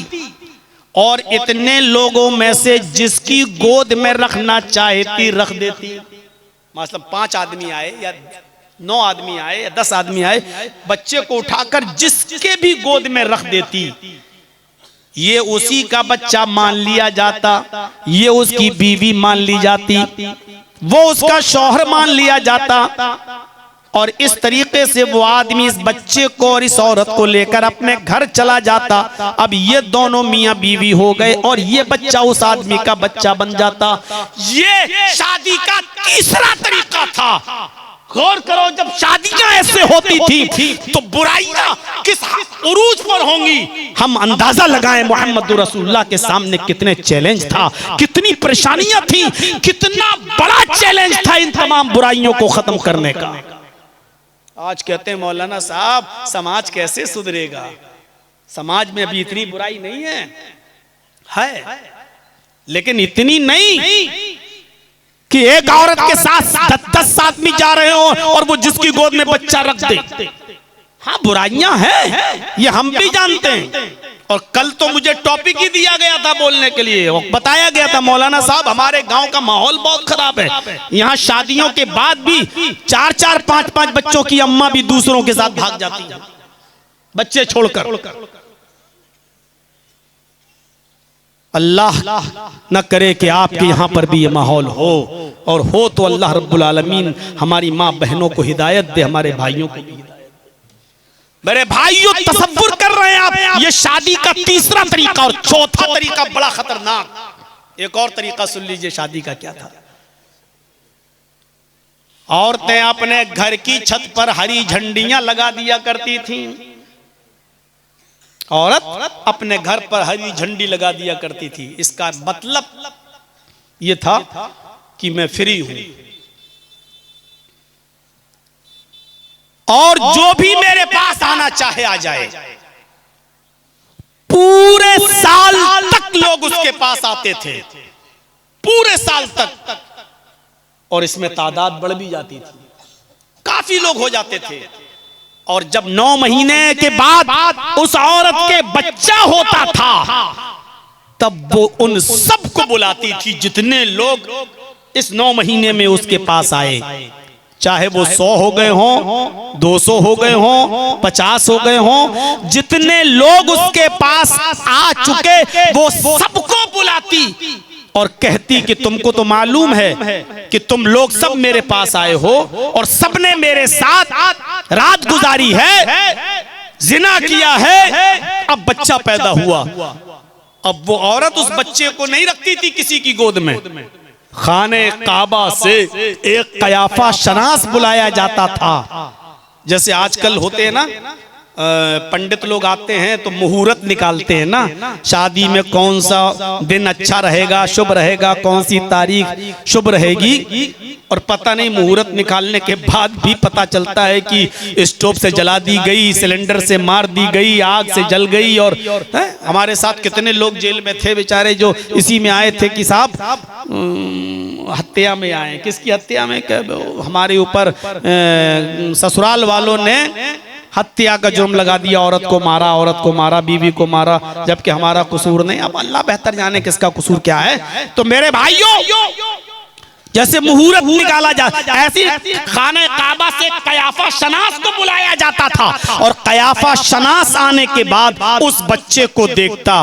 और इतने लोगों में से जिसकी गोद में रखना चाहती रख देती। मतलब 5 आदमी आए या 9 आदमी आए या 10 आदमी आए, बच्चे को उठाकर जिसके भी गोद में रख देती। ये उसी का बच्चा मान लिया जाता, ये उसकी बीवी मान ली जाती, वो उसका शौहर मान लिया जाता। और इस तरीके से वो आदमी इस बच्चे को और इस औरत को लेकर अपने घर चला जाता। अब ये दोनों मियां बीवी हो गए और ये बच्चा उस आदमी का बच्चा बन जाता। ये शादी का तीसरा तरीका था। गौर करो, जब शादियां ऐसे होती थी तो बुराइयां किस उरूज पर होंगी हम अंदाजा लगाएं। मोहम्मद रसूलुल्लाह के सामने कितने चैलेंज था, कितनी परेशानियां थी, कितना बड़ा चैलेंज था इन तमाम बुराइयों को खत्म करने का। आज कहते हैं मौलाना साहब समाज कैसे सुधरेगा। समाज में अभी इतनी बुराई नहीं है, लेकिन इतनी नहीं कि एक औरत के साथ 10 आदमी जा रहे हो और वो जिसकी गोद में बच्चा रख दे। हाँ बुराइयां हैं, ये हम भी जानते हैं। और कल तो मुझे टॉपिक ही दिया गया था बोलने के लिए, बताया गया था मौलाना साहब हमारे गांव का माहौल बहुत खराब है। यहाँ शादियों के बाद भी 4-4, 5-5 बच्चों की अम्मा भी दूसरों के साथ भाग जाती है बच्चे छोड़कर। अल्लाह न करे कि आपके यहाँ पर भी ये माहौल हो, और हो तो अल्लाह रब्बुल आलमीन हमारी माँ बहनों को हिदायत दे, हमारे भाइयों को भी हिदायत दे। मेरे भाइयों तसव्वुर कर रहे हैं आप, ये शादी का तीसरा तरीका। और चौथा तरीका बड़ा खतरनाक। एक और तरीका सुन लीजिए शादी का क्या था। औरतें अपने घर की छत पर हरी झंडियां लगा दिया करती थीं। औरत अपने घर पर हरी झंडी लगा दिया करती थी। इसका मतलब यह था कि मैं फ्री हूं और जो भी मेरे पास आना चाहे आ जाए। पूरे साल तक लोग उसके पास आते थे, पूरे साल तक। और इसमें तादाद बढ़ भी जाती थी, काफी लोग हो जाते थे। और जब 9 महीने के बाद उस औरत के बच्चा होता था, तब वो उन सबको बुलाती थी जितने लोग इस 9 महीने में उसके पास आए। चाहे वो 100 हो गए हों, 200 हो गए हों, 50 हो गए हों, जितने लोग उसके पास आ चुके वो सबको बुलाती और कहती कि तुमको तो मालूम है कि तुम लोग सब मेरे पास आए हो और सबने मेरे साथ रात गुजारी है, जिना किया है, अब बच्चा पैदा हुआ। अब वो औरत उस बच्चे को नहीं रखती थी किसी की गोद में, खाने काबा से एक कयाफा शनास बुलाया जाता था। जैसे आजकल होते हैं ना पंडित लोग आते हैं तो मुहूर्त निकालते हैं ना, शादी में कौन सा दिन अच्छा रहेगा, शुभ रहेगा, कौन सी तारीख शुभ रहेगी। और पता नहीं मुहूर्त निकालने के बाद भी पता चलता है कि स्टोव से जला दी गई, सिलेंडर से मार दी गई, आग से जल गई। और हमारे साथ कितने लोग जेल में थे बेचारे जो इसी में आए थे कि साहब हत्या में आए। किसकी हत्या में? हमारे ऊपर ससुराल वालों ने हत्या का जुर्म लगा दिया, औरत को मारा, बीवी को मारा, जबकि हमारा कसूर नहीं। अब अल्लाह बेहतर जाने किसका कसूर क्या है। तो मेरे भाइयों, जैसे मुहूर्त निकाला जाता, ऐसी खाने काबा से कयाफा शनास को बुलाया जाता था, और कयाफा शनास आने के बाद उस बच्चे को देखता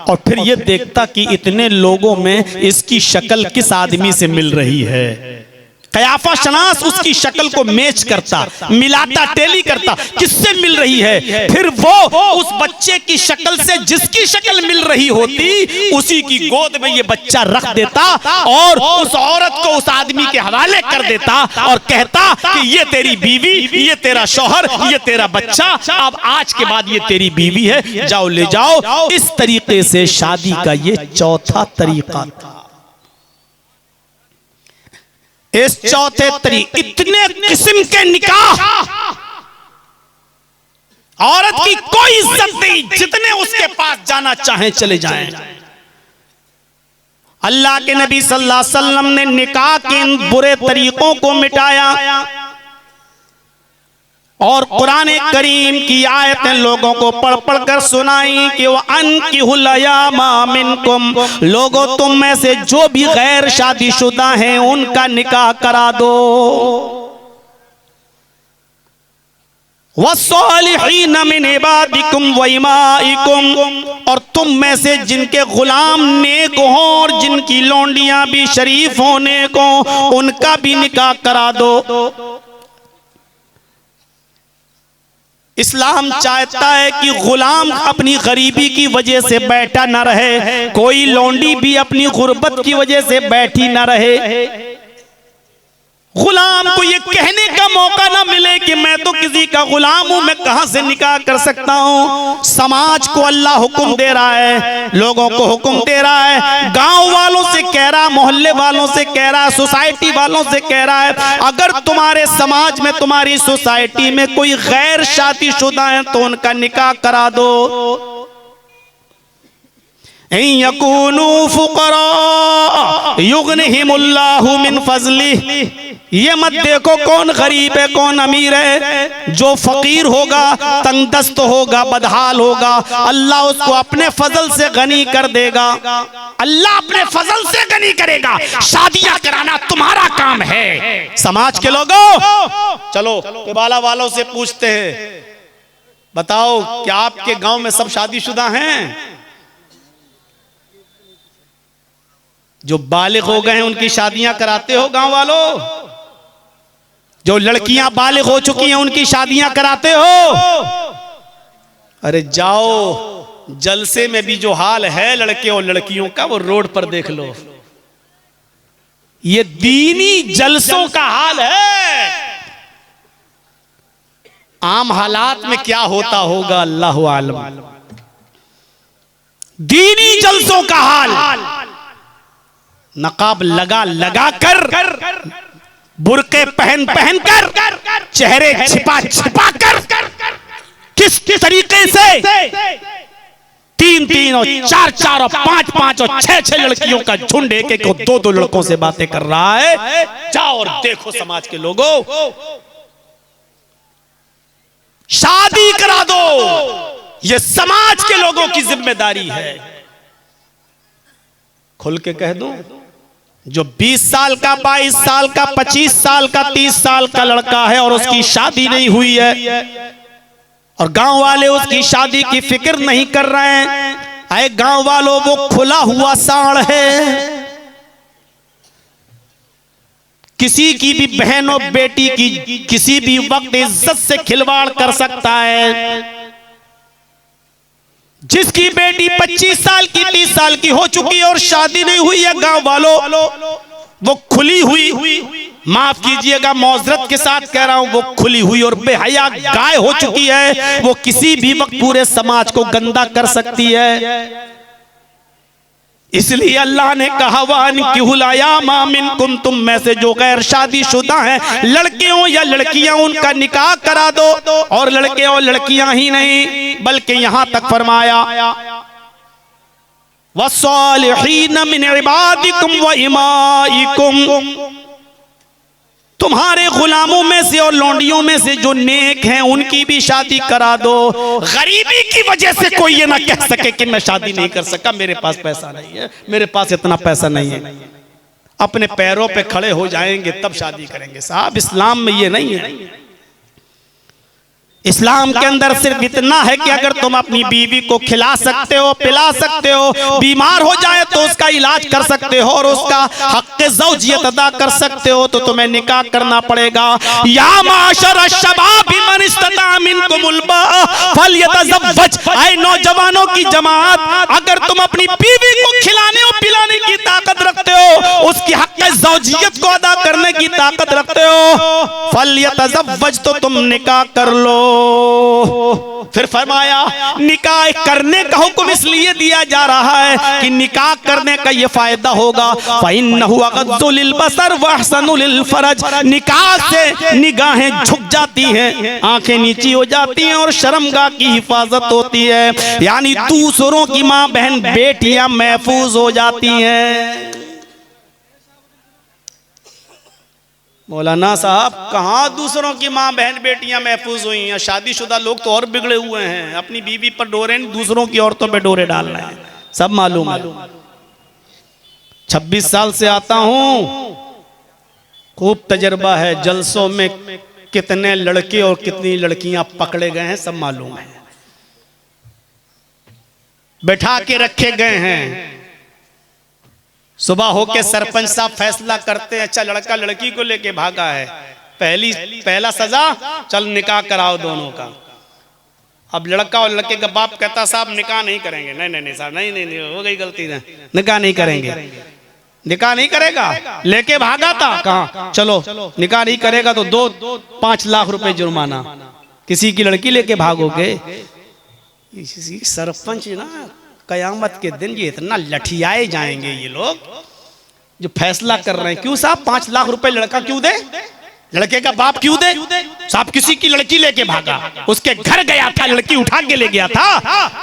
और फिर ये देखता कि इतने लोगों में इसकी शक्ल किस आदमी से मिल रही है। कयाफा शनास उसकी शक्ल को मैच करता, मिलाता, टेली करता, किससे मिल रही है। फिर वो उस बच्चे की शक्ल से जिसकी शक्ल मिल रही होती उसी की गोद में ये बच्चा रख देता और उस औरत को उस आदमी के हवाले कर देता और कहता कि ये तेरी बीवी, ये तेरा शौहर, ये तेरा बच्चा, अब आज के बाद ये तेरी बीवी है, जाओ ले जाओ। इस तरीके से शादी का ये चौथा तरीका था। इस चौथे तरीके इतने किस्म के निकाह, औरत की कोई इज्जत नहीं, जितने उसके पास जाना चाहे चले जाएं। अल्लाह के नबी सल्लल्लाहु अलैहि वसल्लम ने निकाह के इन बुरे तरीकों को मिटाया और कुरान करीम की आयतें लोगों को पढ़ पढ़ कर सुनाई कि वो अनकिहुल अयामा मिनकुम, लोगों तुम में से जो भी गैर शादीशुदा हैं उनका निकाह करा दो। वस्सालिहीन मिन इबादिकुम व इमाइकुम, और तुम में से जिनके गुलाम नेक हों और जिनकी लौंडियां भी शरीफ हों, नेक हों, उनका भी निकाह करा दो। इस्लाम चाहता है कि गुलाम अपनी गरीबी की वजह से बैठा न रहे, कोई लौंडी भी अपनी गुर्बत की वजह से बैठी न रहे। गुलाम को ये कहने का मौका ना मिले कि मैं तो किसी का गुलाम हूं, मैं कहां से निकाह कर सकता हूं। समाज को अल्लाह हुक्म दे रहा है, लोगों को हुक्म दे रहा है, गांव वालों से कह रहा है, मोहल्ले वालों से कह रहा है, सोसाइटी वालों से कह रहा है, अगर तुम्हारे समाज में, तुम्हारी सोसाइटी में कोई गैर शादीशुदा है तो उनका निकाह करा दो। यकूनू फुकरा युगनिहिमुल्लाहु मिन फज़लिही, ये मत देखो कौन गरीब है कौन अमीर है। जो फकीर होगा, तंगदस्त होगा, बदहाल होगा, अल्लाह उसको अपने फजल से गनी कर देगा। अल्लाह अपने फजल से गनी करेगा। शादियां कराना तुम्हारा काम है। समाज के लोगों, चलो केबाला वालों से पूछते हैं, बताओ क्या आपके गांव में सब शादीशुदा हैं? जो बालिग हो गए हैं उनकी शादियां कराते हो गांव वालों? जो लड़कियां बालिग हो चुकी हैं उनकी शादियां कराते हो? अरे जाओ, जलसे में भी जो हाल है लड़के और लड़कियों का वो रोड पर देख लो। ये दीनी जलसों का हाल है। आम हालात में क्या होता होगा अल्लाह आलम। दीनी जलसों का हाल, नकाब लगा लगा कर, बुरके पहन पहन कर, चेहरे छिपा छिपा कर, किस तरीके से 3-3 और 4-4 और 5-5 और 6-6 लड़कियों का झुंड एक एक 2-2 लड़कों से बातें कर रहा है। जाओ और देखो समाज के लोगों, शादी करा दो, ये समाज के लोगों की जिम्मेदारी है। खुल के कह दूं, जो 20 साल का, 22 साल का, 25 साल का, 30 साल का लड़का है और उसकी शादी नहीं हुई है और गांव वाले उसकी शादी की फिक्र नहीं कर रहे हैं, आए गांव वालों वो खुला हुआ सांड है। किसी की भी बहन और बेटी की किसी भी वक्त इज्जत से खिलवाड़ कर सकता है। जिसकी बेटी 25 साल की, 30 साल की हो चुकी है और शादी नहीं हुई है, गांव वालों वो खुली हुई माफ कीजिएगा, मौजरत के साथ कह रहा हूं, वो खुली हुई और बेहया गाय हो चुकी है। वो किसी भी वक्त पूरे समाज को गंदा कर सकती है। इसलिए अल्लाह ने कहा वान की हुलायामा मिनकुम, तुम में से जो गैर शादीशुदा हैं, लड़के हो या लड़कियां, उनका निकाह करा दो। और लड़के और लड़कियां ही नहीं, बल्कि यहां तक फरमाया वस्सालिहीन मिन इबादिकुम व इमाइकुम, तुम्हारे गुलामों में से और लौंडियों में से जो नेक हैं उनकी भी शादी करा दो। गरीबी की वजह से कोई ये ना कह सके कि मैं शादी नहीं कर सका, मेरे पास पैसा नहीं है, मेरे पास इतना पैसा नहीं है। अपने पैरों पे खड़े हो जाएंगे तब शादी करेंगे। साहब इस्लाम में ये नहीं है। इस्लाम के अंदर सिर्फ इतना है कि अगर तुम अपनी बीवी को खिला सकते हो, पिला सकते हो, बीमार हो जाए तो उसका इलाज कर सकते हो और उसका हक़ ज़ौजियत अदा कर सकते हो, तो तुम्हें निकाह करना पड़ेगा। या माशर शबाब मन इस्तता मिनकुमुल बाअ फलयतज़व्वज, ऐ नौजवानों की जमात, अगर तुम अपनी बीवी को खिलाने और पिलाने की ताकत रखते हो, उसकी हक़ ज़ौजियत को अदा करने की ताकत रखते हो, फलयतज़व्वज, तो तुम निकाह कर लो। फिर फरमाया निकाह करने का हुक्म इसलिए दिया जा रहा है कि निकाह करने का ये फायदा होगा। फ़इन्नहु अग़द्दु लिलबसर व अहसनु लिलफ़रज, निकाह से निगाहें झुक जाती हैं, आंखें नीची हो जाती हैं और शर्मगाह की हिफाजत होती है, यानी दूसरों की माँ बहन बेटियां महफूज हो जाती हैं। मौलाना साहब कहाँ दूसरों की माँ बहन बेटियां महफूज हुई हैं? शादीशुदा लोग तो और बिगड़े हुए हैं, अपनी बीवी पर डोरे नहीं, दूसरों की औरतों पर डोरे डाल रहे हैं। सब मालूम है। 26 साल से आता हूं, खूब तजर्बा है। जलसों में कितने लड़के और कितनी लड़कियां पकड़े गए हैं सब मालूम है, बैठा के रखे गए हैं। सुबह होके सरपंच साहब फैसला करते हैं, अच्छा लड़का लड़की को लेके भागा है, पहला सजा चल निकाह कराओ दोनों का। अब लड़का और लड़के का बाप कहता साहब निकाह नहीं करेंगे। नहीं नहीं नहीं साहब, नहीं नहीं नहीं, हो गई गलती, निकाह नहीं करेंगे। निकाह नहीं करेगा, लेके भागा था, कहा चलो निकाह नहीं करेगा तो 2-5 लाख रुपए जुर्माना। किसी की लड़की लेके भागोगे? सरपंच ना कयामत के दिन ये इतना लठियाए जाएंगे ये लोग जो फैसला कर रहे हैं। क्यों साहब 5 लाख रुपए लड़का क्यों दे, लड़के का बाप क्यों दे? साहब किसी की लड़की लेके भागा, उसके घर गया था, लड़की उठा के ले गया था,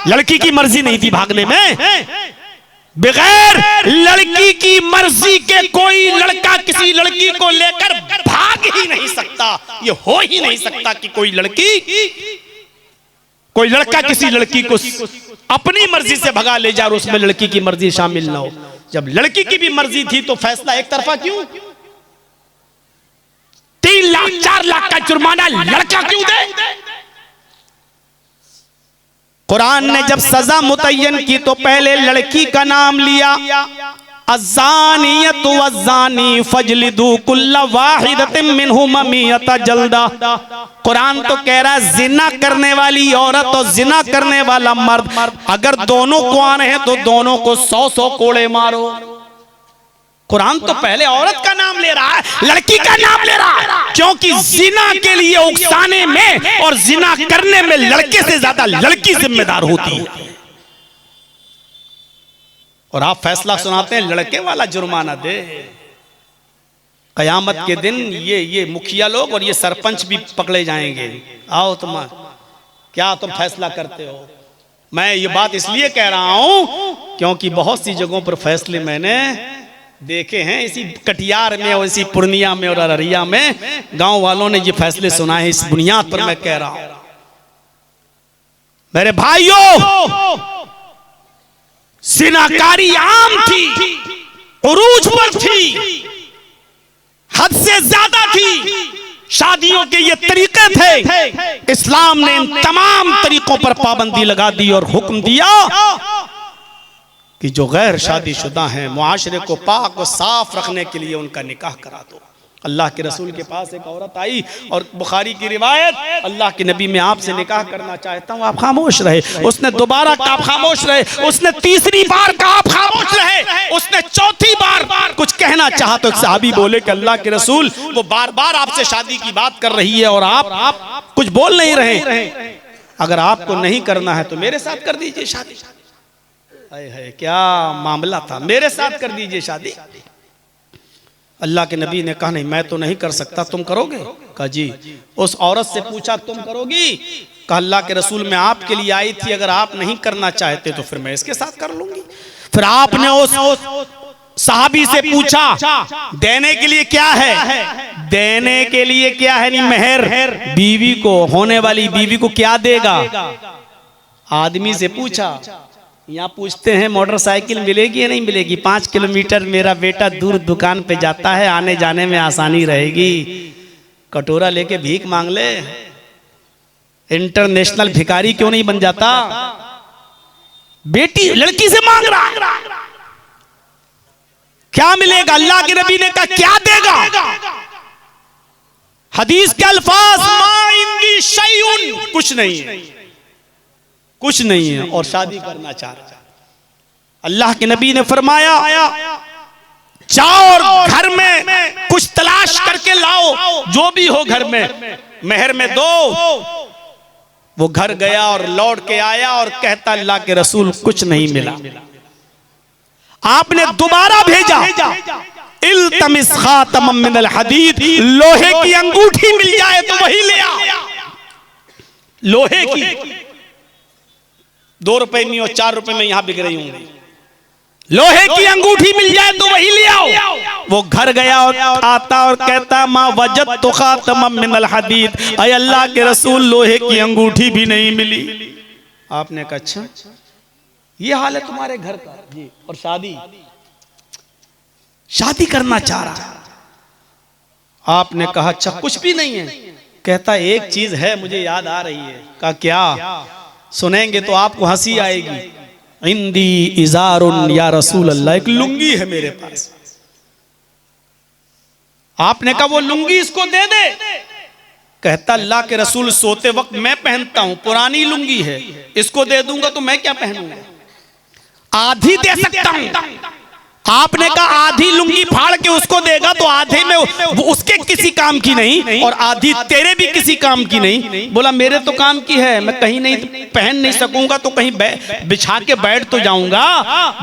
लड़की की मर्जी नहीं थी भागने में। बगैर लड़की की मर्जी के कोई लड़का किसी लड़की को लेकर भाग ही नहीं सकता। ये हो ही नहीं सकता कि कोई लड़का किसी लड़की को अपनी मर्जी से भगा ले जाए और उसमें लड़की की मर्जी शामिल ना हो। जब लड़की की भी मर्जी थी तो फैसला एक तरफा क्यों? 3 लाख 4 लाख का जुर्माना लड़का क्यों दे? कुरान ने जब सजा मुतय्यन की तो पहले लड़की का नाम लिया, अज़्ज़ानियतु वज़्ज़ानी फजलिदू कुल्ला वाहिदतिन मिनहुमा मियता जल्दा। कुरान तो कह रहा है जिना करने वाली औरत और जिना करने वाला मर्द अगर दोनों को आने हैं तो दोनों को 100 कोड़े मारो। कुरान तो पहले औरत का नाम ले रहा है, लड़की का नाम ले रहा है, क्योंकि जिना के लिए उकसाने में और जिना करने में लड़के से ज्यादा लड़की जिम्मेदार होती है। और आप फैसला सुनाते हैं लड़के वाला जुर्माना दे। कयामत के दिन ये मुखिया लोग और ये सरपंच भी पकड़े जाएंगे। आओ तुम क्या तुम फैसला करते हो? मैं ये बात इसलिए कह रहा हूं क्योंकि बहुत सी जगहों पर फैसले मैंने देखे हैं, इसी कटिहार में और इसी पूर्णिया में और अररिया में गांव वालों ने ये फैसले सुनाए। इस बुनियाद पर मैं कह रहा हूं मेरे भाइयों, जिनाकारी आम थी, उरूज पर थी, हद से ज्यादा थी। शादियों के ये तरीके थे, इस्लाम ने इन तमाम तरीकों पर पाबंदी लगा दी और हुक्म दिया कि जो गैर शादीशुदा हैं मुआशरे को पाक और साफ रखने के लिए उनका निकाह करा दो। अल्लाह के रसूल के पास एक औरत आई और बुखारी की रिवायत, अल्लाह के नबी मैं आपसे निकाह करना चाहता हूँ, आप खामोश रहे। उसने दोबारा कहा आप खामोश रहे, उसने तीसरी बार कहा आप खामोश रहे, उसने चौथी बार कुछ कहना कहना चाहा तो एक सहाबी बोले कि अल्लाह के रसूल, वो बार बार आपसे शादी की बात कर रही है और आप कुछ बोल नहीं रहे। अगर आपको नहीं करना है तो मेरे साथ कर दीजिए शादी। है क्या मामला था, मेरे साथ कर दीजिए शादी। अल्लाह के नबी ने कहा नहीं मैं तो नहीं कर सकता, तुम करोगे? कहा जी। उस औरत से पूछा तुम करोगी? कहा अल्लाह के रसूल मैं आपके लिए आई थी, अगर आप नहीं करना चाहते तो फिर मैं इसके साथ कर लूंगी। फिर आपने उस सहाबी से पूछा देने के लिए क्या है? देने के लिए क्या है? नहीं मेहर, बीवी को, होने वाली बीवी को क्या देगा? आदमी से पूछा। यहाँ पूछते हैं मोटरसाइकिल मिलेगी या नहीं मिलेगी? 5 किलोमीटर मेरा बेटा दूर दुकान पे जाता है, आने जाने में आसानी रहेगी। कटोरा लेके भीख मांग ले, इंटरनेशनल भिखारी क्यों नहीं बन जाता? बेटी लड़की से मांग रहा है, क्या मिलेगा? अल्लाह के नबी ने कहा क्या देगा? हदीस के अल्फाज मा इंदी शैउन, कुछ नहीं है, कुछ नहीं है, और शादी करना चाह रहा। अल्लाह के नबी ने फरमाया जाओ और घर में कुछ तलाश करके लाओ, जो भी हो घर में, मेहर में दो। वो घर गया और लौट के आया और कहता अल्लाह के रसूल कुछ नहीं मिला। आपने दोबारा भेजा, इल्तमिस खातम मिनल हदीद, लोहे की अंगूठी मिल जाए तो वही ले आ। लोहे की 2 रुपए नहीं और 4 रुपए में यहां बिक रही होंगी। लोहे की अंगूठी मिल जाए तो वही ले आओ। वो घर गया और आता और कहता मां वजदतु खातम मिनल हदीद, अय अल्लाह के रसूल लोहे की अंगूठी भी नहीं मिली। आपने कहा अच्छा ये हाल है तुम्हारे घर का जी, और शादी करना चाह रहा। आपने कहा अच्छा कुछ भी नहीं है? कहता एक चीज है मुझे याद आ रही है। कहा क्या? सुनेंगे तो आपको हंसी आएगी। इंदी इजारुन या रसूल अल्लाह, एक लुंगी है मेरे पास। आपने कहा वो लुंगी इसको दे दे। कहता अल्लाह के रसूल सोते वक्त मैं पहनता हूं, पुरानी लुंगी है, इसको दे दूंगा तो मैं क्या पहनूंगा? आधी दे सकता हूं। आपने कहा आधी लुंगी फाड़ के उसको देगा तो आधे में वो उसके किसी काम की नहीं और आधी तेरे भी किसी काम की नहीं। बोला मेरे तो काम की है, मैं कहीं नहीं पहन नहीं सकूंगा तो कहीं बिछा के बैठ तो जाऊंगा,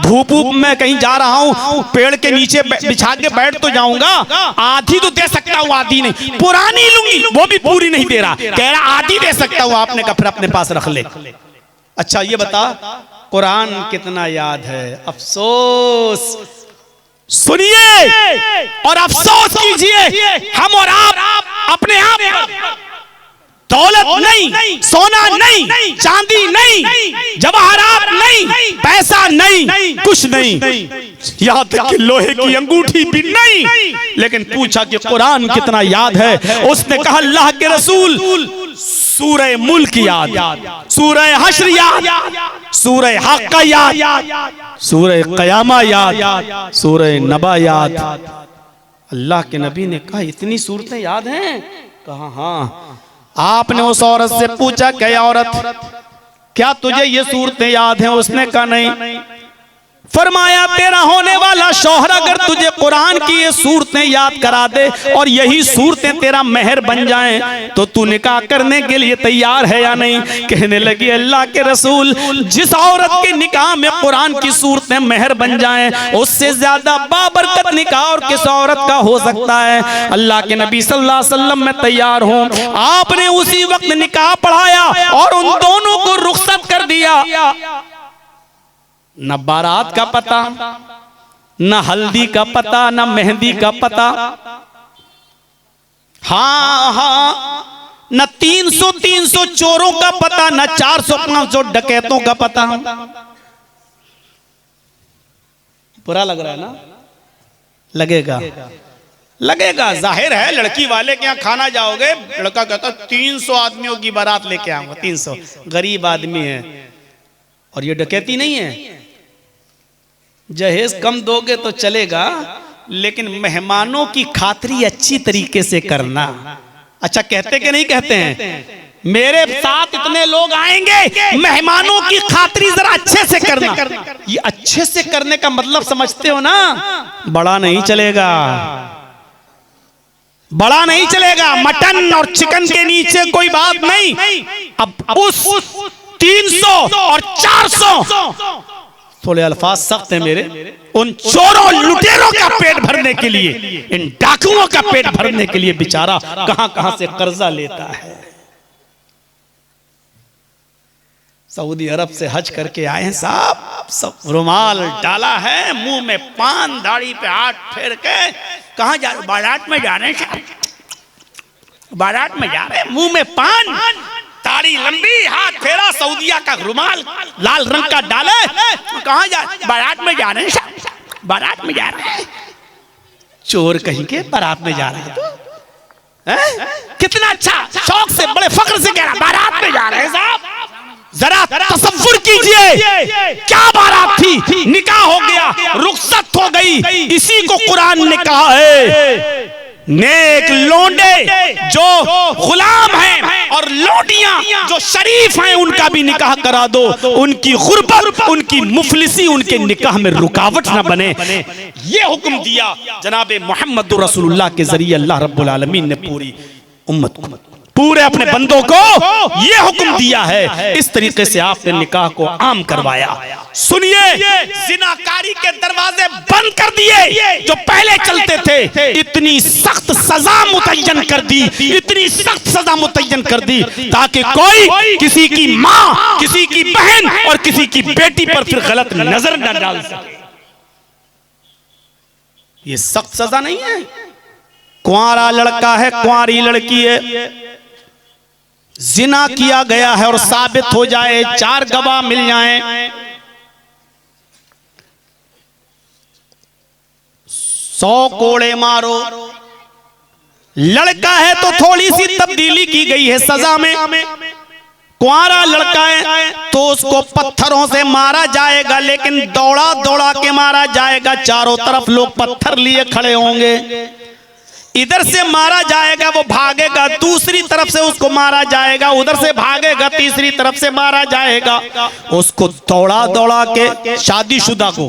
धूप में कहीं जा रहा हूं पेड़ के नीचे बिछा के बैठ तो जाऊंगा। आधी तो दे सकता हूं, आधी नहीं। पुरानी लुंगी वो भी पूरी नहीं दे रहा, कह रहा आधी दे सकता हूं। आपने कहा फिर अपने पास रख ले। अच्छा ये बता कुरान कितना याद है? अफसोस सुनिए और अफसोस कीजिए, हम और आप अपने आप दौलत नहीं, सोना नहीं, चांदी नहीं, जवाहरात नहीं, पैसा नहीं, कुछ नहीं, यहां तक कि लोहे की अंगूठी भी नहीं। लेकिन पूछा कि कुरान कितना याद है? उसने कहा अल्लाह के रसूल सूरह मुल्क याद, सूरह हश्र याद, सूरह हक़ याद, सूरह क़यामा याद, सूरह नबा याद। अल्लाह के नबी ने कहा इतनी सूरतें याद हैं? कहा हाँ। आपने उस औरत से पूछा क्या औरत क्या तुझे ये सूरतें याद हैं? उसने कहा नहीं। फरमाया तेरा होने वाला शौहर अगर तुझे कुरान की ये सूरतें याद करा दे और यही सूरतें तेरा मेहर बन जाएं तो तू निकाह करने के लिए तैयार है या नहीं? कहने लगी अल्लाह के रसूल जिस औरत के निकाह में कुरान की सूरतें मेहर बन जाएं उससे ज्यादा बाबरकत निकाह और किस औरत का हो सकता है? अल्लाह के नबी सल्लल्लाहु अलैहि वसल्लम मैं तैयार हूं। आपने उसी वक्त निकाह पढ़ाया और उन दोनों को रुखसत कर दिया। न बारात का पता, न हल्दी का पता, न मेहंदी का पता, हाँ न 300 चोरों का पता, न 400-500 डकैतों का पता। बुरा लग रहा है ना? लगेगा लगेगा, जाहिर है। लड़की वाले के यहाँ खाना जाओगे, लड़का कहता 300 आदमियों की बारात लेके आऊंगा। 300 गरीब आदमी है और ये डकैती नहीं है। जहेज कम दोगे तो चलेगा लेकिन मेहमानों की खातिरी अच्छी तरीके से करना। अच्छा कहते कि नहीं कहते हैं? मेरे साथ इतने लोग आएंगे, मेहमानों की खातिरी जरा अच्छे से करना। ये अच्छे से करने का मतलब समझते हो ना? बड़ा नहीं चलेगा, बड़ा नहीं चलेगा। मटन और चिकन के नीचे कोई बात नहीं। अब उस 300 और 400, थोड़े अल्फाज सख्त हैं मेरे, उन चोरों लुटेरों का पेट भरने के लिए, इन डाकुओं का पेट भरने के लिए बेचारा कहां कहां से कर्जा लेता है। सऊदी अरब से हज करके आए हैं साहब, सब रुमाल डाला है, मुंह में पान, दाढ़ी पे हाथ फेर के, कहां जा रहे? बारात में जा रहे हैं, बारात में जा रहे हैं, मुंह में पान, दाढ़ी लंबी, हाथ फेरा, सऊदिया का रुमाल लाल रंग का डाले, कहां जा? बारात में जा रहे हैं, बारात में जा रहे हैं। चोर कहीं के बारात में जा रहे हैं तो कितना अच्छा शौक से, बड़े फख्र से कह रहा बारात में जा रहे हैं साहब। जरा तसव्वुर कीजिए, क्या बारात थी, निकाह हो गया, रुखसत हो गई। इसी को कुरान ने कहा है, नेक लोंडे जो गुलाम हैं और लोंडियां जो शरीफ हैं, उनका भी निकाह करा दो। उनकी गुर्बत, उनकी मुफलिसी उनके निकाह में रुकावट ना बने। ये हुक्म दिया जनाबे मोहम्मद रसूलुल्लाह के जरिए अल्लाह रब्बुल आलमीन ने पूरी उम्मत को, पूरे अपने बंदों को यह हुक्म दिया है। इस तरीके से आपने निकाह को आम करवाया। सुनिए, जिनाकारी के दरवाजे बंद कर दिए जो पहले चलते थे। इतनी सख्त सजा मुतय्यन कर दी, इतनी सख्त सजा मुतय्यन कर दी ताकि कोई किसी की माँ, किसी की बहन और किसी की बेटी पर फिर गलत नजर न डाल सके। ये सख्त सजा नहीं है। कुंवारा लड़का है, कुंवारी लड़की है, जिना किया गया है और साबित हो जाए, 4 गवाह मिल जाएं, 100 कोड़े मारो। लड़का है तो थोड़ी सी तब्दीली की गई है सजा में। कुंवारा लड़का है तो उसको पत्थरों से मारा जाएगा, लेकिन दौड़ा दौड़ा के मारा जाएगा। चारों तरफ लोग पत्थर लिए खड़े होंगे। इधर से मारा जाएगा, वो भागेगा, दूसरी तरफ से उसको मारा जाएगा, उधर से भागेगा, तीसरी तरफ से मारा जाएगा। उसको दौड़ा दौड़ा के शादीशुदा को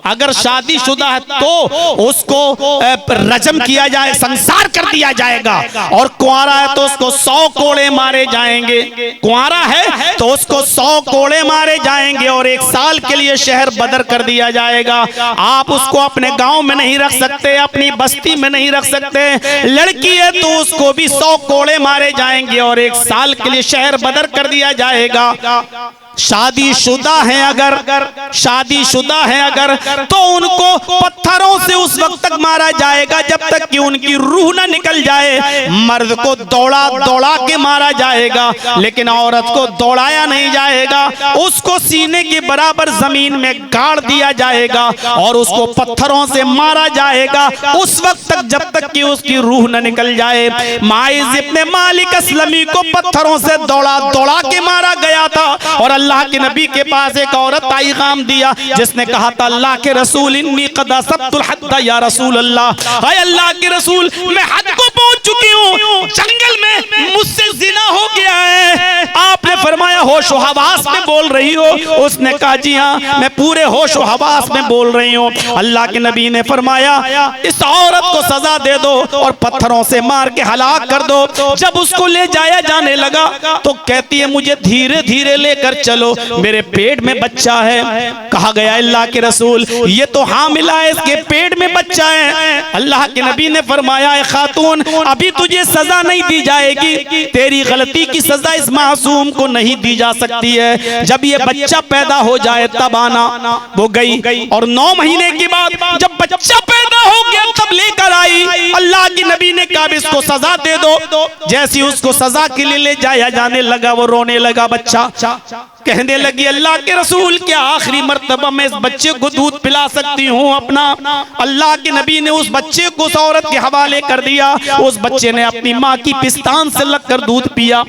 अगर शादीशुदा है तो उसको रजम किया जाए, संसार कर दिया जाएगा। और कुंवारा है तो उसको 100 कोड़े मारे जाएंगे। कुंवारा है तो उसको 100 कोड़े मारे जाएंगे और 1 साल के लिए शहर बदर कर दिया जाएगा। आप उसको अपने गांव में नहीं रख सकते, अपनी बस्ती में नहीं रख सकते। लड़की है तो उसको भी 100 कोड़े मारे जाएंगे और 1 साल के लिए शहर बदर कर दिया जाएगा। शादीशुदा है अगर तो उनको पत्थरों से उस वक्त तक मारा जाएगा जब तक कि उनकी रूह ना निकल जाए। मर्द को दौड़ा दौड़ा के मारा जाएगा, लेकिन औरत को दौड़ाया नहीं जाएगा। उसको सीने के बराबर जमीन में गाड़ दिया जाएगा और उसको पत्थरों से मारा जाएगा उस वक्त तक जब तक कि उसकी रूह न निकल जाए। माइज इब्ने मालिक अस्लमी को पत्थरों से दौड़ा दौड़ा के मारा गया था और अल्लाह के नबी के पास एक औरत आई, काम दिया, जिसने कहा था अल्लाह के रसूल इन्नी कद असब्तुल हद्द या रसूल अल्लाह, हाय अल्लाह के रसूल मैं हद को पहुंच चुकी हूँ, जंगल में मुझसे जिना हो गया है। आपने फरमाया होश व हवास में बोल रही हो? उसने कहा जी हाँ, मैं पूरे होश व हवास में बोल रही हूँ। अल्लाह के नबी ने फरमाया इस औरत को सजा दे दो और पत्थरों से मार के हलाक कर दो। जब उसको ले जाया जाने लगा तो कहती है मुझे धीरे धीरे लेकर चलो, मेरे पेट में बच्चा है। कहा गया अल्लाह के रसूल ये तो हामिला है, इसके पेट में बच्चा है। अल्लाह के नबी ने फरमाया खातून अभी तुझे सजा नहीं दी जाएगी, तेरी गलती की सजा इस मासूम को नहीं दी जा सकती है। जब ये बच्चा पैदा हो जाए तब आना। वो गई और 9 महीने के बाद जब बच्चा पैदा हो गया तब लेकर आई। अल्लाह के नबी ने कहा इसको सजा दे दो। जैसी उसको सजा के लिए ले जाया जाने लगा वो रोने लगा बच्चा। कहने लगी अल्लाह के रसूल क्या आखिरी मर्तबा मैं इस बच्चे को दूध पिला सकती हूँ अपना? अल्लाह के नबी ने उस बच्चे को उस औरत के हवाले कर दिया। उस बच्चे ने अपनी माँ की पिस्तान से लगकर दूध पिया।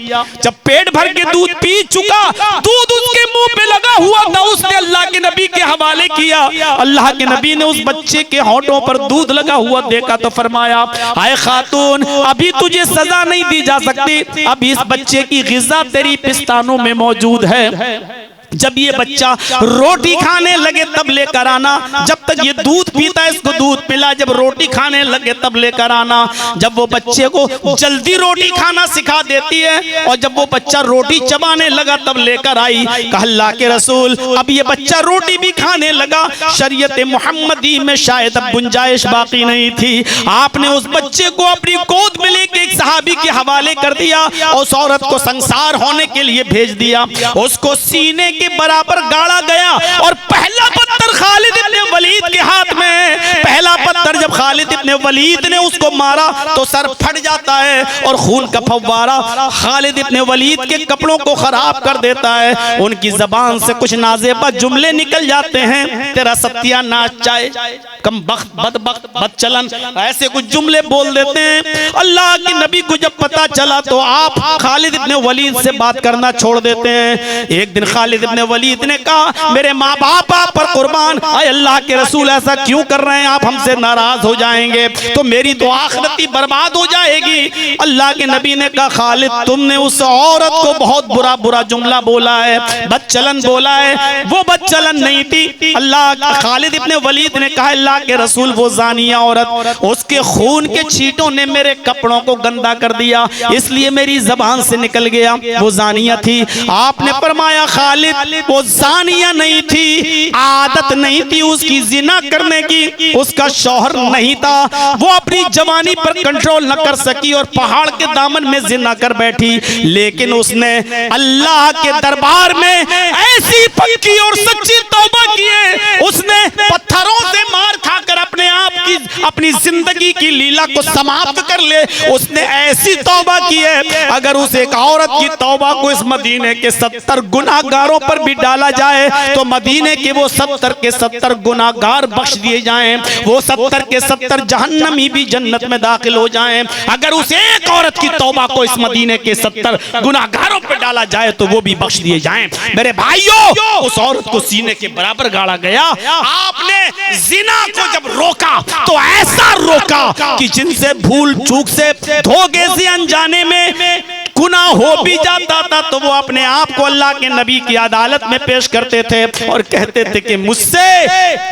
जब पेट भर के दूध पी चुका, दूध उसके मुंह पे लगा हुआ था, उसने अल्लाह के नबी के हवाले किया। अल्लाह के नबी ने उस बच्चे के होंठों पर दूध लगा हुआ देखा तो फरमाया, आए खातून, अभी तुझे सजा नहीं दी जा सकती, अभी इस बच्चे की ग़िज़ा तेरी पिस्तानों में मौजूद है। जब ये बच्चा रोटी खाने लगे तब लेकर आना, जब तक ये दूध पीता है इसको दूध पिला, जब रोटी खाने लगे तब लेकर आना। जब वो बच्चे को जल्दी रोटी खाना सिखा देती है और जब वो बच्चा रोटी चबाने लगा तब लेकर आई। कहा अल्लाह के रसूल अब ये बच्चा रोटी भी खाने लगा, शरीयत मुहम्मदी में शायद अब गुंजाइश बाकी नहीं थी। आपने उस बच्चे को अपनी गोद में लेके एक सहाबी के हवाले कर दिया, उस औरत को संसार होने के लिए भेज दिया। उसको सीने के बराबर गाड़ा गया और पहला पत्थर खालिद इब्ने वलीद के हाथ में। पहला पत्थर जब खालिद इब्ने वलीद ने उसको मारा तो सर फट जाता है और खून का फव्वारा खालिद इब्ने वलीद के कपड़ों को खराब कर देता है। उनकी जबान से कुछ नाज़ेबा जुमले निकल जाते हैं, तेरा सत्यानाश चाहे, कम बख्त, बदबख्त, बदचलन, ऐसे कुछ जुमले बोल देते हैं। अल्लाह के नबी को जब पता चला तो आप खालिद इब्ने वलीद से बात करना छोड़ देते हैं। एक दिन खालिद इब्ने वलीद ने कहा मेरे माँ बाप आप पर कुर्बान, आए अल्लाह के रसूल ऐसा क्यों कर रहे हैं, आप हमसे नाराज हो जाएंगे तो मेरी तो आखिरत बर्बाद हो जाएगी। अल्लाह के नबी ने कहा खालिद तुमने उस औरत को बहुत बुरा बुरा जुमला बोला है, बदचलन बोला है, वो बदचलन नहीं थी। अल्लाह खालिद इब्ने वलीद ने कहा अल्लाह के रसूल वो जानिया औरत, उसके खून के छींटों ने मेरे कपड़ों को गंदा कर दिया, इसलिए मेरी जबान से निकल गया वो जानिया थी। आपने फरमाया खालिद वो जानिया नहीं थी, आदत नहीं थी उसकी जिना करने की, उसका शौहर नहीं था, वो अपनी जवानी पर कंट्रोल न कर सकी और पहाड़ के दामन में जिना कर बैठी। लेकिन उसने अल्लाह के दरबार में ऐसी पक्की और सच्ची तौबा की है, उसने पत्थरों से मार खाकर अपने आप की अपनी जिंदगी की लीला को समाप्त कर ले। उसने ऐसी तौबा की है अगर उस एक औरत की तौबा को इस मदीने के 70 गुनाहगारों पर भी डाला जाए तो मदीने के वो 70 के 70 गुनाहगार बख्श दिए जाएं, वो 70 के 70 जहन्नमी भी जन्नत में दाखिल हो जाएं। अगर उस एक औरत की तौबा को इस मदीने के 70 गुनाहगारों पर डाला जाए तो वो भी बख्श दिए जाएं। मेरे भाइयों उस औरत को सीने के बराबर गाड़ा गया। आपने जिना को जब रोका तो ऐसा रोका कि जिनसे भूल चूक से धोखे से अनजाने में गुनाह हो भी जाता था तो वो अपने आप को अल्लाह के नबी की अदालत में पेश करते थे और कहते थे कि मुझसे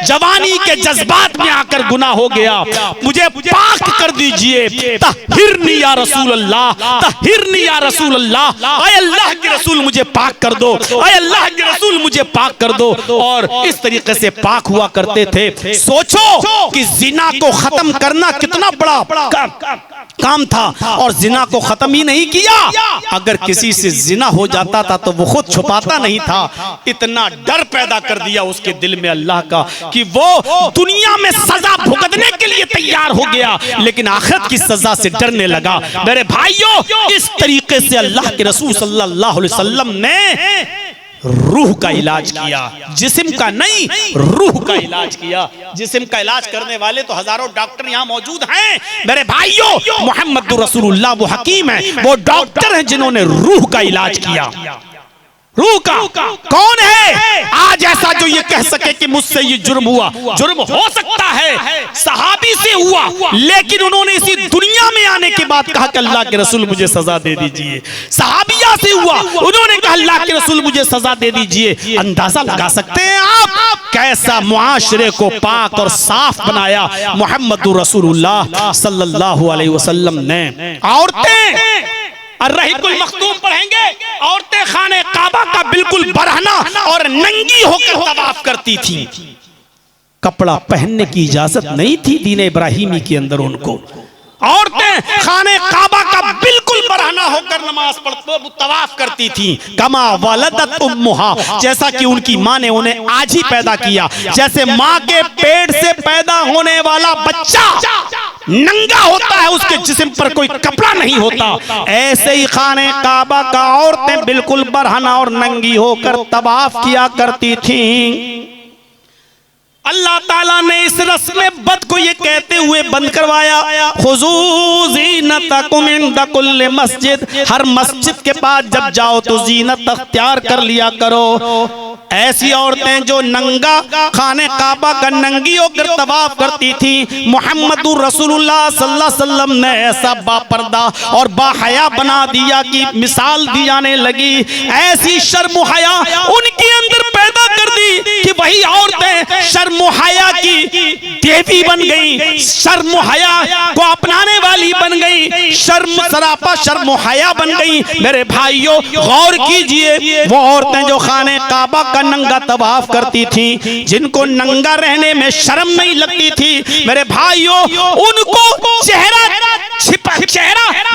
जवानी के जज्बात में आकर गुनाह हो गया, मुझे पाक कर दीजिए, तहिरनी या रसूल अल्लाह, तहिरनी या रसूल अल्लाह, आए अल्लाह के रसूल मुझे पाक कर दो, आए अल्लाह के रसूल मुझे पाक कर दो। और इस तरीके से पाक हुआ करते थे। सोचो कि जिना को खत्म करना कितना बड़ा काम था और जिना को खत्म ही नहीं किया। अगर किसी से जिना हो जाता था तो वो खुद छुपाता नहीं था। इतना डर पैदा कर दिया उसके दिल में अल्लाह का कि वो दुनिया में सजा भुगतने के लिए तैयार हो गया लेकिन आखिरत की सजा से डरने लगा। मेरे भाइयों इस तरीके से अल्लाह के रसूल सल्लल्लाहु अलैहि वसल्लम ने रूह का इलाज किया, जिस्म का नहीं, रूह का इलाज किया। जिस्म का इलाज करने वाले तो हजारों डॉक्टर यहाँ मौजूद हैं। मेरे भाइयों मोहम्मद रसूलुल्लाह वो हकीम है, वो डॉक्टर हैं जिन्होंने रूह का इलाज किया। रूह का कौन है आज ऐसा जो ये कह सके कि मुझसे ये जुर्म हुआ? जुर्म हो सकता है सहाबी से हुआ, लेकिन उन्होंने इसी दुनिया में आने के बाद कहा कि अल्लाह के रसूल मुझे सजा दे दीजिए। सहाबिया से हुआ, उन्होंने कहा अल्लाह के रसूल मुझे सजा दे दीजिए। अंदाजा लगा सकते हैं आप कैसा मुआशरे को पाक और साफ बनाया मोहम्मद रसूलुल्लाह सल्लल्लाहु अलैहि वसल्लम ने। औरतें अर्रहीकुल मखतूम पढ़ेंगे, औरतें खाने काबा का बिल्कुल बरहना और नंगी होकर तवाफ करती थी। कपड़ा पहनने की इजाजत नहीं थी दीन इब्राहिमी के अंदर उनको। औरतें खाने काबा का बिल्कुल बरहना होकर नमाज पढ़ते तवाफ करती थी। कमा वलदत उम्मुहा, जैसा कि उनकी माँ ने उन्हें आज ही पैदा किया, जैसे माँ के पेट से पैदा होने वाला बच्चा नंगा होता है, उसके जिस्म पर कोई कपड़ा नहीं होता, ऐसे ही खाने काबा का औरतें बिल्कुल बरहना और नंगी होकर तवाफ किया करती थीं। अल्लाह ताला ने इस रस्म बद को ये कहते हुए बंद करवाया, खुज़ू ज़ीनतकुम इंदा कुल्लि मस्जिद, हर मस्जिद के पास जब जाओ तो जीनत अख्तियार कर लिया करो। ऐसी औरतें जो नंगा खाने काबा का नंगी होकर तवाफ करती थी, मुहम्मदुर रसूलुल्लाह सल्लल्लाहु अलैहि वसल्लम ने ऐसा बापर्दा और बाहया बना दिया कि मिसाल दी जाने लगी। ऐसी शर्म हया उनके अंदर पैदा कर दी कि वही औरतें शर्म हया की देवी बन गई, शर्म हया को अपनाने वाली बन गई, शर्म सरापा शर्म हया बन गई। मेरे भाइयों गौर कीजिए, वो औरतें जो खाने काबा का नंगा तवाफ करती थी, जिनको नंगा रहने में शर्म नहीं लगती थी, मेरे भाइयों उनको चेहरा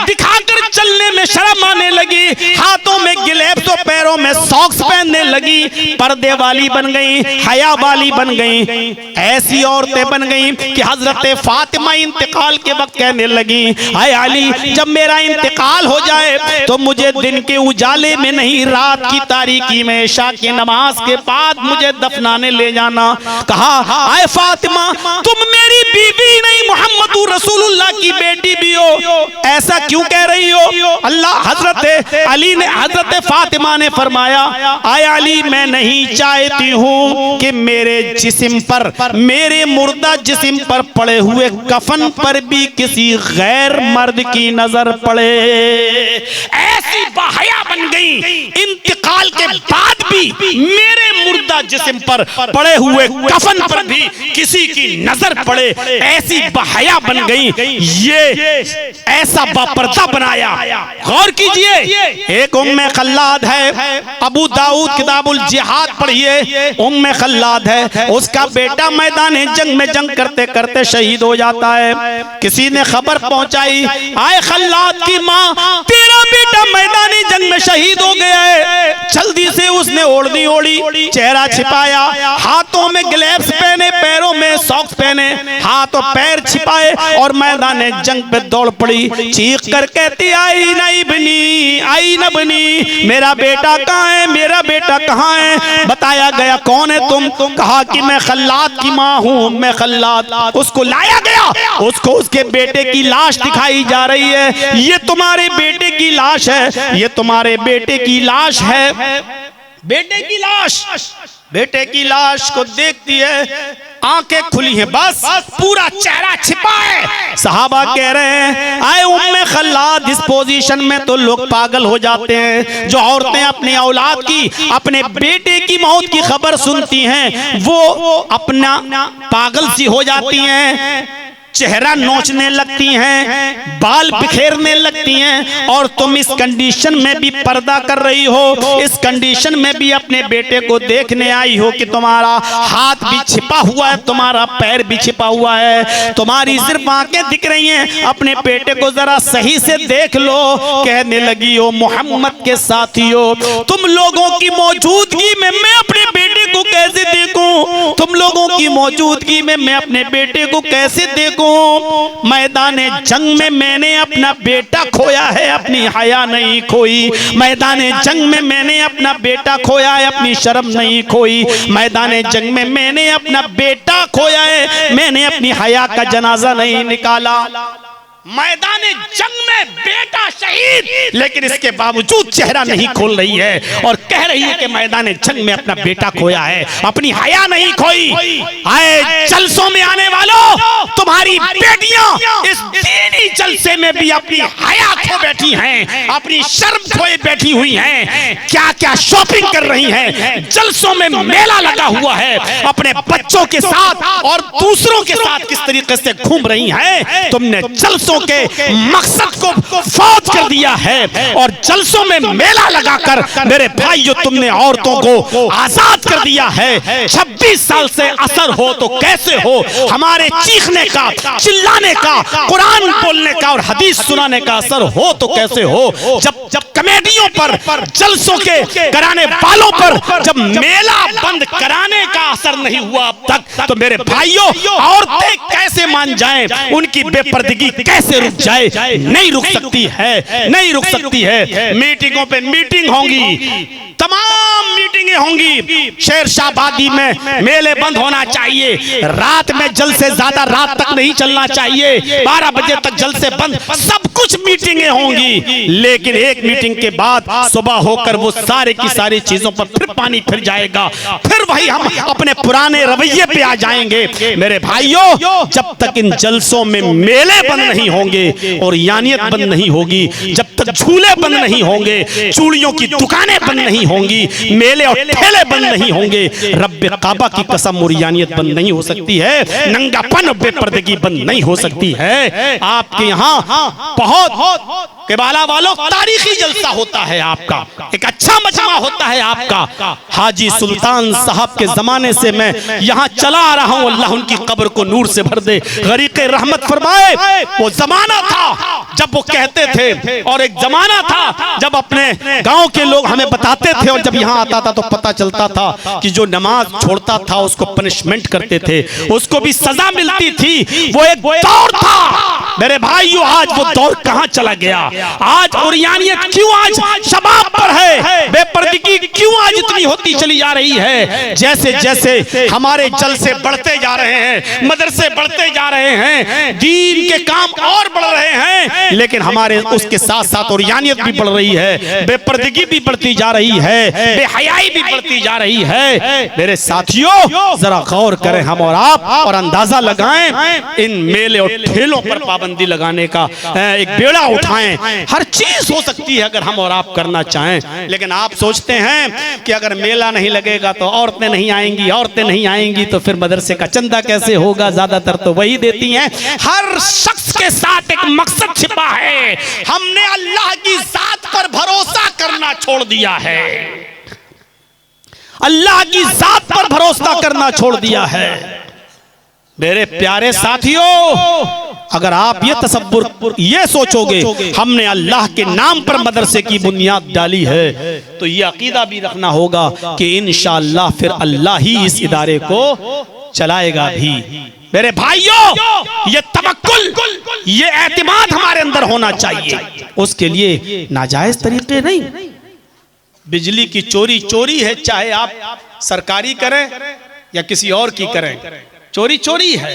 दिखाकर चलने में शर्म आने लगी, हाथों में गिलेब्स और पैरों में सॉक्स पहनने लगी, पर्दे वाली बन गई, हया वाली बन गई। ऐसी औरतें बन गई कि हजरत फातिमा इंतकाल के वक्त कहने लगी, हाय अली जब मेरा इंतकाल हो जाए तो मुझे दिन के उजाले में नहीं, रात की तारीकी में इशा की नमाज के बाद मुझे दफनाने ले जाना। कहा आए फातिमा तुम मेरी बीवी नहीं मोहम्मदुर रसूलुल्लाह की बेटी भी हो, ऐसा क्यों कह रही हो? अल्लाह हजरत अली ने हजरत फातिमा ने फरमाया, आए अली मैं नहीं चाहती हूँ कि मेरे जिस्म पर, मेरे मुर्दा जिस्म पर पड़े हुए कफन पर भी किसी गैर मर्द की नजर पड़े। ऐसी बाहया बन गई, इंतकाल के बाद भी मेरे मुर्दा जिस्म पर पड़े हुए कफन पर भी किसी की नजर पड़े, ऐसी बहया बन गई। ये ऐसा बापर्दा बनाया। गौर कीजिए, एक उम्मे खल्लाद है, अबू दाऊद किताबुल जिहाद पढ़िए, उम्मे खल्लाद है, उसका बेटा मैदान जंग में जंग करते करते शहीद हो जाता है। किसी ने खबर पहुंचाई, आए खल्लाद की माँ तेरा बेटा मैदान जंग में शहीद हो गया है। जल्दी से उसने ओढ़नी ओढ़ी, चेहरा छिपाया, हाथों में ग्लव्स पहने, पैरों में सॉक्स पहने, हाथ और पैर छिपाए और मैदान जंग पे दौड़ पड़ी। चीख कर कहती आई नहीं बनी, आई न बनी, मेरा बेटा कहाँ है, मेरा बेटा कहाँ है? बताया गया कौन है तुम? कहा कि मैं खल्लाद की माँ हूँ, मैं खल्लाद। उसको लाया गया, उसको उसके बेटे की लाश दिखाई जा रही है, ये तुम्हारे बेटे की लाश है, ये तुम्हारे बेटे की लाश है। बेटे की लाश, बेटे की लाश को देखती है, आंखें खुली हैं, बस पूरा चेहरा छिपा है। सहाबा कह रहे हैं आए उम्मे खल्लाद, इस पोजीशन में तो लोग पागल हो जाते हैं। जो औरतें अपनी औलाद की, अपने बेटे की मौत की खबर सुनती हैं, वो अपना पागल सी हो जाती हैं, चेहरा नोचने लगती हैं, बाल बिखेरने लगती हैं। और तुम इस कंडीशन में भी पर्दा कर रही हो, इस कंडीशन में भी अपने बेटे को देखने आई हो कि तुम्हारा हाथ भी छिपा हुआ है, तुम्हारा पैर भी छिपा हुआ है, तुम्हारी सिर्फ आंखें दिख रही हैं, अपने बेटे को जरा सही से देख लो। कहने लगी हो मोहम्मद के साथियों, तुम लोगों की मौजूदगी में मैं अपने बेटे को कैसे देखूं? तुम लोगों की मौजूदगी में मैं अपने बेटे को कैसे देखूं? मैदान जंग में मैंने अपना बेटा खोया है, अपनी हया नहीं खोई। मैदान जंग में मैंने अपना बेटा खोया है, अपनी शर्म नहीं खोई। मैदान जंग में मैंने अपना बेटा खोया है, मैंने अपनी हया का जनाजा नहीं निकाला। मैदान जंग में बेटा शहीद, लेकिन इसके बावजूद चेहरा नहीं खोल रही है और कह रही है कि मैदान जंग में अपना बेटा खोया है, अपनी हया नहीं खोई। आए जलसों में आने वालों, तुम्हारी बेटियां इस दीनी जलसे में भी अपनी हया खो बैठी हैं, अपनी शर्म खोए बैठी हुई हैं। क्या क्या शॉपिंग कर रही हैं, जलसों में मेला लगा हुआ है, अपने बच्चों के साथ और दूसरों के साथ किस तरीके से घूम रही हैं। तुमने जलसों के मकसद को फौत कर दिया है और जलसों में मेला लगाकर मेरे भाइयों तुमने औरतों को आजाद कर दिया है। 26 साल से असर हो तो कैसे हो? हमारे चीखने का, चिल्लाने का, कुरान बोलने का और हदीस सुनाने का असर हो तो कैसे हो? जब कमेटियों पर, जलसों के कराने वालों पर जब मेला बंद कराने का असर नहीं हुआ अब तक, तो मेरे भाइयों औरतें कैसे मान जाएं, उनकी बेपर्दगी कैसे रुक जाए? नहीं रुक सकती है, नहीं रुक सकती है। मीटिंगों पे मीटिंग होंगी, तमाम मीटिंगें होंगी, शेरशाहबादी में मेले बंद होना चाहिए, रात में जल्द से ज्यादा रात तक नहीं चलना चाहिए, 12 बजे तक जल्द से बंद, सब कुछ मीटिंगें होंगी। लेकिन एक मीटिंग के बाद सुबह होकर वो सारे की सारी चीजों पर फिर पानी फिर जाएगा, फिर वही हम अपने पुराने रवैये पे आ जाएंगे। मेरे भाइयों, जब तक इन जलसों में मेले बंद नहीं होंगे और यानियत बंद नहीं होगी, जब तक झूले बंद नहीं होंगे, चूड़ियों की दुकानें बंद नहीं होंगी, मेले और ठेले बंद नहीं होंगे, रब्बे काबा की कसम और यानियत बंद नहीं हो सकती है, नंगापन और बेपर्दगी बंद नहीं हो सकती है। आपके यहाँ बहुत केबाला वालों तारीखी जलसा होता है आपका, एक अच्छा मजमा होता है आपका। हाजी सुल्तान साहब के जमाने से मैं यहाँ चला आ रहा हूँ, अल्लाह उनकी कब्र को नूर से भर दे, गरीक़े रहमत फरमाए। वो जमाना था जब वो कहते थे, और एक जमाना था जब अपने गांव के लोग हमें बताते थे, और जब यहाँ आता था तो पता चलता था कि जो नमाज छोड़ता था उसको पनिशमेंट करते थे, उसको भी सजा मिलती थी। वो एक दौर था मेरे भाइयों, आज वो दौर कहाँ चला गया? आज उरियानियत क्यों आज शबाब पर है? बेपर्दगी क्यों आज इतनी होती चली जा रही है? जैसे जैसे हमारे जलसे बढ़ते जा रहे हैं, मदरसे बढ़ते जा रहे हैं, दीन के काम और बढ़ रहे हैं, लेकिन हमारे उसके साथ साथ उरियानियत भी बढ़ रही है, बेपर्दगी भी बढ़ती जा रही है, बेहयाई भी बढ़ती जा रही है। मेरे साथियों, जरा गौर करें हम और आप, और अंदाजा लगाएं, इन मेले और ठेलों पर पाबंदी लगाने का एक बेड़ा उठाएं। हर चीज हो सकती है अगर हम और आप करना चाहें, लेकिन आप सोचते हैं कि अगर मेला नहीं लगेगा तो औरतें नहीं आएंगी, औरतें नहीं आएंगी तो फिर मदरसे का चंदा कैसे होगा? ज्यादातर तो वही देती हैं। हर शख्स के साथ एक मकसद छिपा है, हमने अल्लाह की जात पर भरोसा करना छोड़ दिया है, अल्लाह की जात पर भरोसा करना छोड़ दिया है। मेरे प्यारे साथियों, अगर आप ये तसव्वुर ये सोचोगे हमने अल्लाह के नाम पर मदरसे की बुनियाद डाली है, तो ये अकीदा भी रखना होगा कि इंशाअल्लाह फिर अल्लाह ही इस इदारे को चलाएगा भी। मेरे भाइयों, ये तवक्कुल, ये एतमाद हमारे अंदर होना चाहिए। उसके लिए नाजायज तरीके नहीं। बिजली की चोरी चोरी है, चाहे आप सरकारी करें या किसी और की करें, चोरी चोरी है।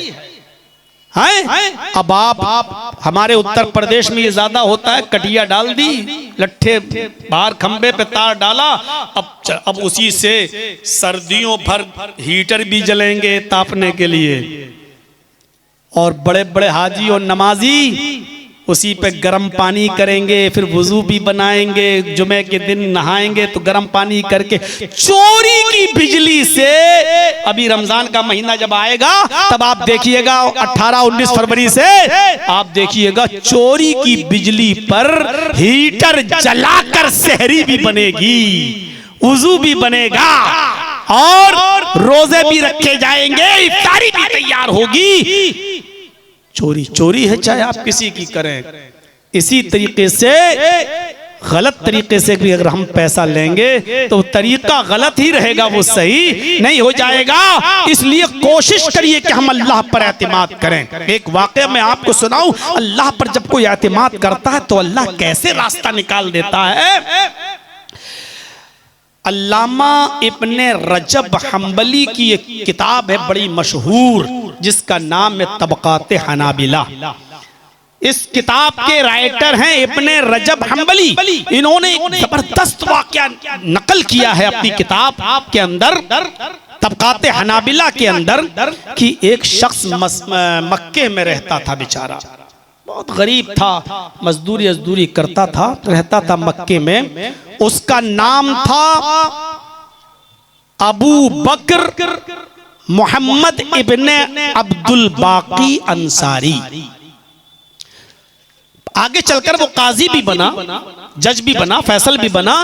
अब आप हमारे उत्तर प्रदेश में ये ज्यादा होता है, कटिया डाल दी, लट्ठे बाहर खंबे पे तार डाला, अब उसी से सर्दियों भर हीटर भी जलेंगे तापने के लिए, और बड़े बड़े हाजी और नमाजी उसी पे गर्म पानी करेंगे, फिर वुजू भी बनाएंगे, जुमे के दिन नहाएंगे तो गर्म पानी करके चोरी की बिजली से। अभी रमजान का महीना जब आएगा तब आप देखिएगा 18-19 फरवरी से आप देखिएगा चोरी की बिजली पर हीटर जलाकर सहरी भी बनेगी, वुजू भी बनेगा, और रोजे भी रखे जाएंगे, इफ्तारी भी तैयार होगी। चोरी चोरी है, चाहे आप किसी की करें। इसी तरीके से गलत तरीके से भी अगर हम पैसा लेंगे तो तरीका गलत ही रहेगा, वो सही नहीं हो जाएगा। इसलिए कोशिश करिए कि हम अल्लाह पर एतमाद करें। एक वाक़या मैं आपको सुनाऊं, अल्लाह पर जब कोई एतमाद करता है तो अल्लाह कैसे रास्ता निकाल देता है। अल्लामा इब्ने रजब हम्बली की एक किताब है बड़ी मशहूर, जिसका नाम है तबक़ात हनाबिला। इस किताब के राइटर हैं इब्ने रजब हम्बली। इन्होंने एक जबरदस्त वाक़या नकल किया है अपनी किताब के अंदर, तबक़ात हनाबिला के अंदर, कि एक शख्स मक्के में रहता था, बेचारा बहुत गरीब था, मजदूरी करता था, रहता था मक्के में। उसका नाम था अबू बकर मोहम्मद इब्ने अब्दुल बाकी अंसारी। आगे चलकर वो काजी भी बना, जज भी बना, फैसल भी बना।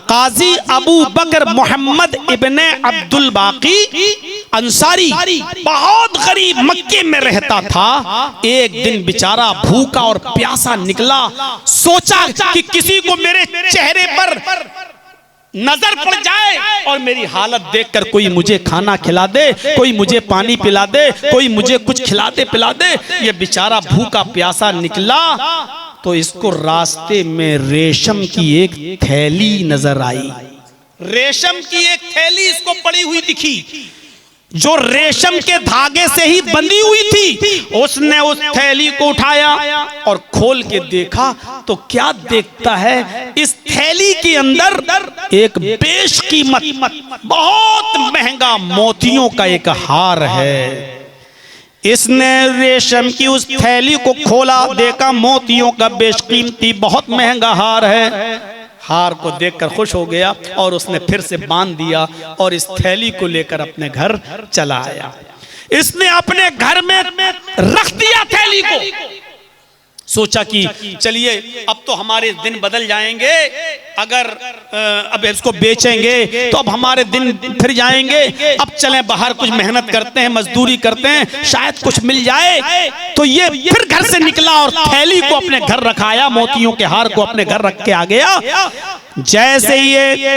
काजी अबू बकर मोहम्मद इब्ने अब्दुल बाकी अंसारी बहुत गरीब मक्के में रहता था। एक दिन बेचारा भूखा और प्यासा निकला, सोचा कि किसी को मेरे चेहरे पर नजर पड़ जाए और मेरी हालत देखकर कोई मुझे खाना खिला दे, कोई मुझे पानी पिला दे, कोई मुझे कुछ खिला दे पिला दे। ये बेचारा भूखा प्यासा निकला तो इसको रास्ते में रेशम की एक थैली नजर आई। रेशम की एक थैली इसको पड़ी हुई दिखी जो रेशम के धागे से ही बंधी हुई थी। उसने उस थैली को उठाया और खोल के देखा तो क्या देखता है, इस थैली के अंदर एक बेशकीमत बहुत महंगा मोतियों का एक हार है। इसने रेशम की उस थैली को खोला, देखा मोतियों का बेशकीमती बहुत महंगा हार है। हार को देखकर खुश हो गया और उसने फिर से बांध दिया और इस थैली को लेकर अपने घर चला आया। इसने अपने घर में रख दिया थैली को। सोचा कि चलिए अब तो हमारे दिन बदल जाएंगे, अगर अब इसको बेचेंगे तो अब हमारे दिन फिर जाएंगे। अब चलें बाहर कुछ मेहनत करते हैं, मजदूरी करते हैं, शायद कुछ मिल जाए। तो ये फिर घर से निकला और थैली को अपने घर रखाया, मोतियों के हार को अपने घर रख के आ गया। जैसे ये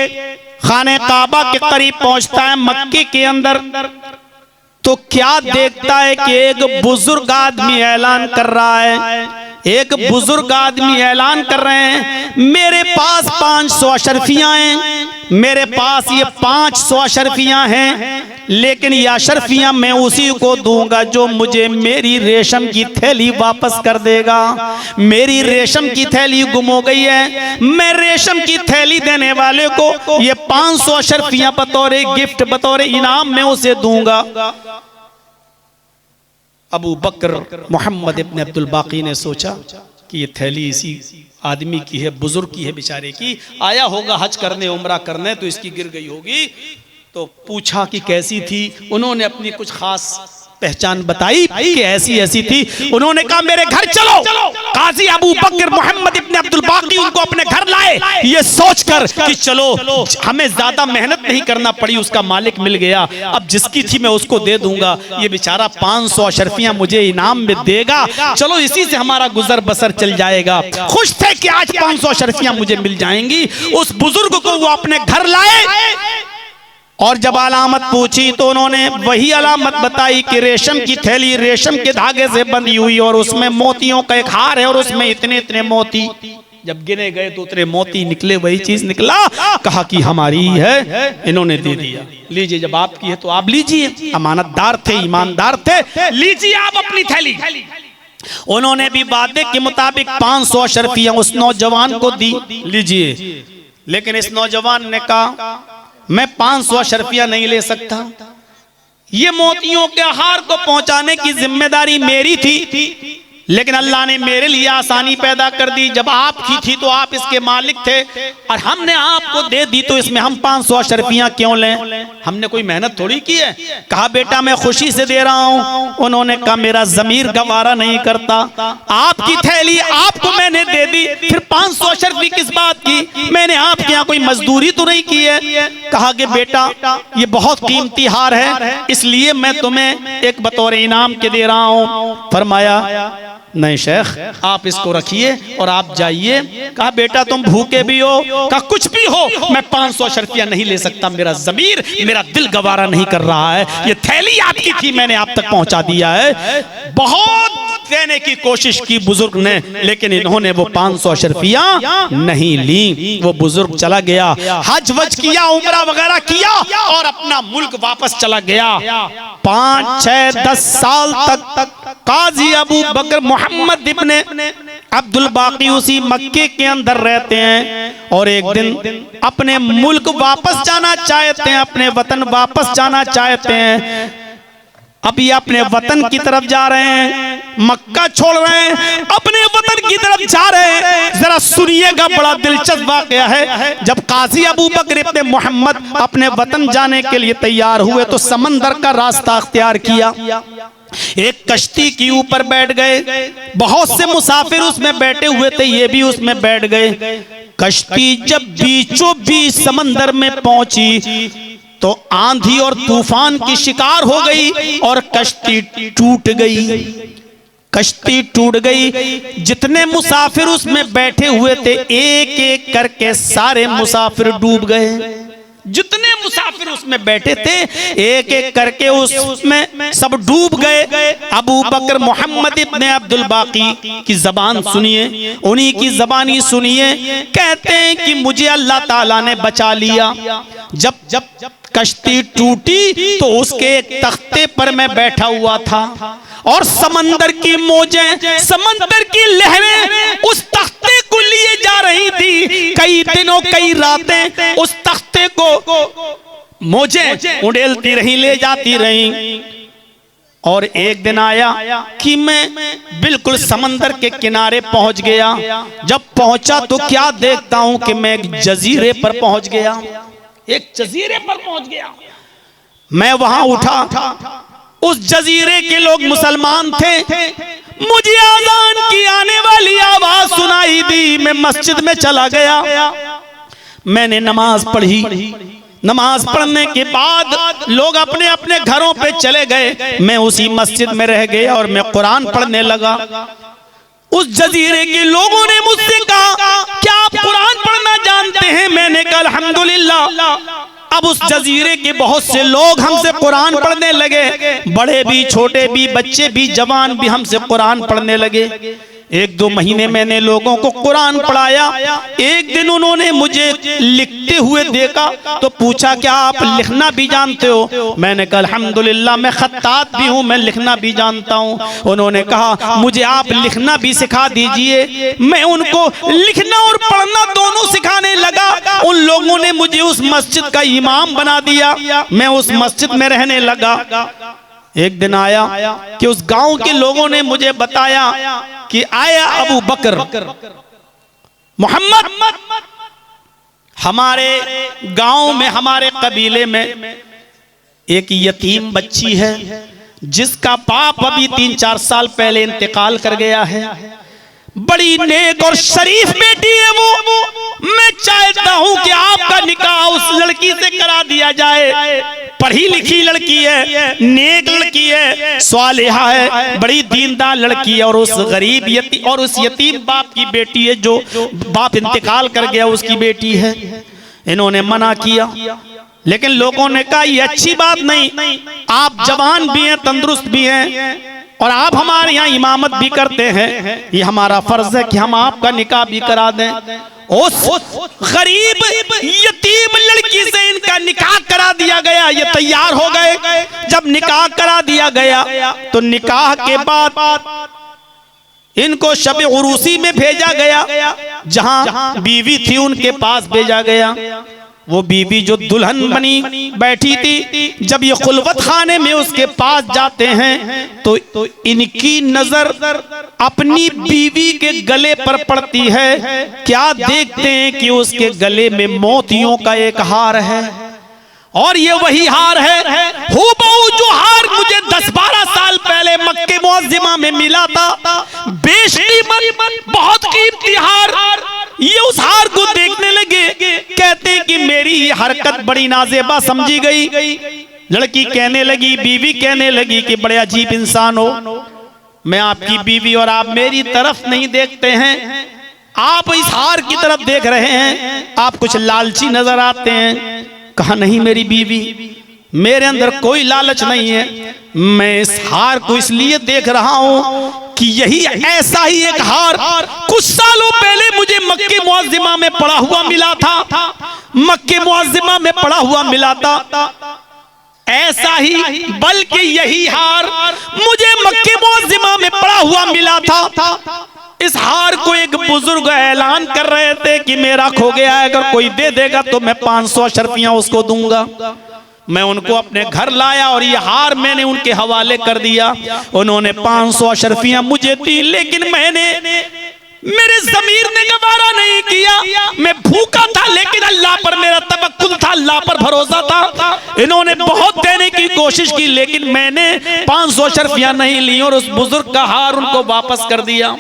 खाने काबा के करीब पहुंचता है मक्के के अंदर, तो क्या देखता है कि एक बुजुर्ग आदमी ऐलान कर रहा है, एक बुजुर्ग आदमी ऐलान कर रहे हैं, मेरे पास 500 अशरफियां हैं, मेरे पास ये 500 अशरफियां हैं, लेकिन ये अशरफियां मैं उसी को दूंगा जो मुझे मेरी रेशम की थैली वापस कर देगा। मेरी रेशम की थैली गुम हो गई है, मैं रेशम की थैली देने वाले को ये 500 अशरफियां बतौर गिफ्ट, बतौर इनाम मैं उसे दूंगा। अबू बकर मोहम्मद इब्न अब्दुल बाकी ने सोचा कि ये थैली इसी आदमी की है, बुजुर्ग की है बेचारे की, आया होगा हज करने उम्रा करने तो इसकी गिर गई होगी। तो पूछा कि कैसी थी, उन्होंने अपनी कुछ खास पहचान बताई कि ऐसी ऐसी थी। उन्होंने कहा मेरे घर चलो। काजी अबू बकर मोहम्मद इब्न अब्दुल बाकी उनको अपने घर लाए, ये सोचकर कि चलो हमें ज्यादा मेहनत नहीं करना पड़ी, उसका मालिक मिल गया, अब जिसकी थी मैं उसको दे दूंगा, ये बेचारा 500 अशरफियां मुझे इनाम में देगा, चलो इसी से हमारा गुजर बसर चल जाएगा। खुश थे कि आज 500 अशरफियां मुझे मिल जाएंगी। उस बुजुर्ग को वो अपने घर लाए और जब अलामत पूछी तो उन्होंने वही अलामत बताई कि रेशम की थैली रेशम के धागे से बंधी हुई और उसमें मोतियों का एक हार है और उसमें इतने इतने मोती। जब गिने गए तो उतने मोती निकले, वही चीज निकला। कहा कि हमारी है, इन्होंने दे दिया, लीजिए जब आपकी है तो आप लीजिए। अमानतदार थे, ईमानदार थे, लीजिए आप अपनी थैली। उन्होंने भी वादे के मुताबिक 500 अशरफियां उस नौजवान को दी, लीजिए। लेकिन इस नौजवान ने कहा मैं 500 अशरफियां नहीं ले सकता, ये मोतियों के हार को पहुंचाने की जिम्मेदारी मेरी थी, लेकिन अल्लाह ने मेरे लिए आसानी पैदा कर दी। जब आपकी थी तो आप इसके मालिक थे और हमने आपको दे दी, तो इसमें हम 500 अशरफियां क्यों लें, हमने कोई मेहनत थोड़ी की है। कहा बेटा मैं खुशी से दे रहा हूं। उन्होंने कहा मेरा जमीर गवारा नहीं करता, आपकी थैली आपको मैंने दे दी, फिर 500 अशरफी किस बात की, मैंने आपके यहाँ कोई मजदूरी तो नहीं की है। कहा कि बेटा ये बहुत कीमती हार है, इसलिए मैं तुम्हें एक बतौर इनाम के दे रहा हूं। फरमाया नहीं शेख आप इसको रखिए और आप जाइए। कहा बेटा तुम भूखे भी हो, कहा कुछ भी हो, मैं 500 अशरफियां नहीं ले सकता, मेरा ज़मीर मेरा दिल गवारा नहीं कर रहा है। ये थैली आपकी थी, मैंने आप तक पहुंचा दिया है। बहुत देने की कोशिश की बुजुर्ग ने, लेकिन इन्होंने वो 500 अशरफियां नहीं ली। वो बुजुर्ग चला गया, हज वज किया, उम्रा वगैरह किया और अपना मुल्क वापस चला गया। 5, 6, 10 साल तक काजी अबू बकर मोहम्मद इब्ने अब्दुल बाकी उसी मक्के के अंदर रहते हैं और एक दिन अपने मुल्क वापस जाना चाहते हैं, अपने वतन वापस जाना चाहते हैं। अब ये अपने वतन की तरफ जा रहे हैं, मक्का छोड़ रहे हैं, अपने वतन की तरफ जा रहे हैं। जरा सुनिएगा, बड़ा दिलचस्प वाकया है। जब काजी अबू बकर इब्ने मोहम्मद अपने वतन जाने के लिए तैयार हुए तो समंदर का रास्ता अख्तियार किया। एक कश्ती के ऊपर बैठ गए, बहुत से मुसाफिर उसमें बैठे हुए थे, ये भी उसमें बैठ गए। कश्ती जब बीचों बीच समंदर में पहुंची तो आंधी और तूफान की शिकार हो गई और कश्ती टूट गई। कश्ती टूट गई। जितने मुसाफिर उसमें बैठे हुए थे एक एक करके सारे मुसाफिर डूब गए। जितने मुसाफिर उसमें बैठे थे एक एक करके उसमें सब डूब गए। अबू बकर मोहम्मद इब्ने अब्दुल बाकी की जबान सुनिए, उन्हीं की जबानी सुनिए। कहते हैं कि मुझे अल्लाह ताला ने बचा लिया। जब कश्ती टूटी तो उसके एक तख्ते पर मैं बैठा हुआ था और समंदर की मौजें, समंदर की लहरें उस तख्ते को लिए जा रही थी। कई दिनों कई रातें उस तख्ते को मौजें उड़ेलती रही, ले जाती रही। और एक दिन आया कि मैं बिल्कुल समंदर के किनारे पहुंच गया। जब पहुंचा तो क्या देखता हूं कि मैं एक जजीरे पर पहुंच गया, एक जजीरे पर पहुंच गया। मैं वहां उठा, उस जजीरे के लोग मुसलमान थे। मुझे आजान की आने वाली आवाज सुनाई दी। मैं मस्जिद में चला गया, मैंने नमाज पढ़ी। नमाज पढ़ने के बाद लोग अपने अपने घरों पे चले गए। मैं उसी मस्जिद में रह गया और मैं कुरान पढ़ने लगा। उस जजीरे के लोगों ने मुझसे कहा, क्या आप कुरान पढ़ना जानते हैं? मैंने कहा अल्हम्दुलिल्लाह। अब उस जजीरे के बहुत से लोग हमसे कुरान पढ़ने लगे, बड़े भी, छोटे भी, बच्चे भी, जवान भी हमसे कुरान पढ़ने लगे। एक दो महीने मैंने लोगों को कुरान पढ़ाया। एक दिन उन्होंने मुझे लिखते हुए देखा तो पूछा, क्या आप लिखना भी जानते हो? मैंने कहा अल्हम्दुलिल्लाह, मैं खत्तात भी हूँ, मैं लिखना भी जानता हूँ। उन्होंने कहा मुझे आप लिखना भी सिखा दीजिए। मैं उनको लिखना और पढ़ना दोनों सिखाने लगा। उन लोगों ने मुझे उस मस्जिद का इमाम बना दिया। मैं उस मस्जिद में रहने लगा। एक दिन आया कि उस गांव के लोगों ने मुझे बताया कि आया अबू बकर मोहम्मद, हमारे गांव में, हमारे कबीले में एक यतीम बच्ची है जिसका बाप अभी 3-4 साल पहले इंतकाल कर गया है। बड़ी नेक और शरीफ बेटी है वो। मैं चाहता हूं कि आपका निकाह उस लड़की से करा दिया जाए। पढ़ी लिखी लड़की है, नेक लड़की है, स्वालिहा है, बड़ी दीनदार लड़की है। और उस गरीब यतीम बाप की बेटी है, जो बाप इंतकाल कर गया उसकी बेटी है। इन्होंने मना किया, लेकिन लोगों ने कहा ये अच्छी बात नहीं, आप जवान भी हैं, तंदुरुस्त भी हैं और आप हमारे यहाँ इमामत भी करते हैं, ये हमारा फर्ज है कि हम आपका निकाह भी करा दें। उस गरीब यतीम लड़की से इनका निकाह करा दिया गया। ये तैयार हो गए। जब निकाह करा दिया गया तो निकाह के बाद इनको शब उरूसी में भेजा गया, जहां बीवी थी उनके पास भेजा गया। वो बीवी जो दुल्हन बनी बैठी थी, जब ये खुलवत खाने में उसके पास जाते हैं तो इनकी नजर अपनी बीवी के गले पर पड़ती है। क्या देखते हैं कि उसके गले में मोतियों का एक हार है, और ये वही हार है हूबहू जो हार मुझे 10-12 साल पहले मक्के मुअज्जिमा में मिला था। बेशकीमत, बहुत कीमती हार। ये उस हार को देखने लगे, कहते हैं कि मेरी हरकत बड़ी नाजेबा समझी गई। लड़की कहने लगी, बीवी कहने लगी कि बड़े अजीब इंसान हो, मैं आपकी बीवी और आप मेरी तरफ नहीं देखते हैं, आप इस हार की तरफ देख रहे हैं, आप कुछ लालची नजर आते हैं। कहा नहीं मेरी बीवी, मेरे अंदर कोई लालच नहीं है, मैं इस हार को इसलिए देख रहा हूं कि यही ऐसा ही एक हार कुछ सालों पहले मुझे मक्के मुअज्जिमा में पड़ा हुआ मिला था। मक्के मुअज्जिमा में पड़ा हुआ मिला था, ऐसा ही बल्कि यही हार मुझे मक्के मुअज्जिमा में पड़ा हुआ मिला था। इस हार को एक बुजुर्ग ऐलान कर रहे थे कि मेरा खो गया है, अगर कोई दे देगा तो मैं 500 अशरफियां उसको दूंगा। मैं उनको अपने घर लाया और ये हार मैंने उनके हवाले कर दिया। उन्होंने 500 अशरफियां मुझे दी, लेकिन मेरे ज़मीर ने गवारा नहीं किया। मैं भूखा था, लेकिन अल्लाह पर मेरा तवक्कुल था, अल्लाह पर भरोसा था। इन्होंने बहुत देने की कोशिश की, लेकिन मैंने 500 अशरफियां नहीं ली और उस बुजुर्ग का हार उनको वापस कर दिया।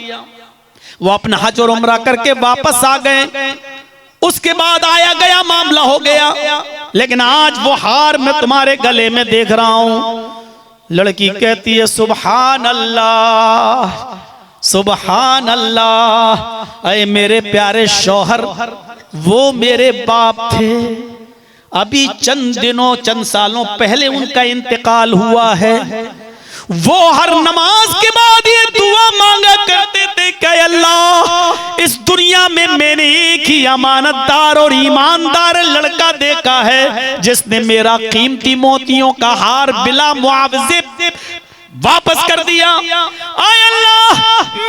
वो अपना हज और उम्रा करके वापस आ गए। उसके बाद आया गया मामला हो गया, लेकिन आज वो हार मैं तुम्हारे गले में देख रहा हूं। लड़की कहती है सुभान अल्लाह, सुभान अल्लाह, अरे मेरे प्यारे शौहर वो मेरे बाप थे, अभी चंद दिनों चंद सालों पहले उनका इंतकाल हुआ है। वो हर नमाज के बाद ये दुआ मांगा करते थे कि अल्लाह इस दुनिया में मैंने एक ही अमानतदार और ईमानदार लड़का देखा है जिसने मेरा कीमती मोतियों का हार बिला मुआवजे वापस कर दिया। आय अल्लाह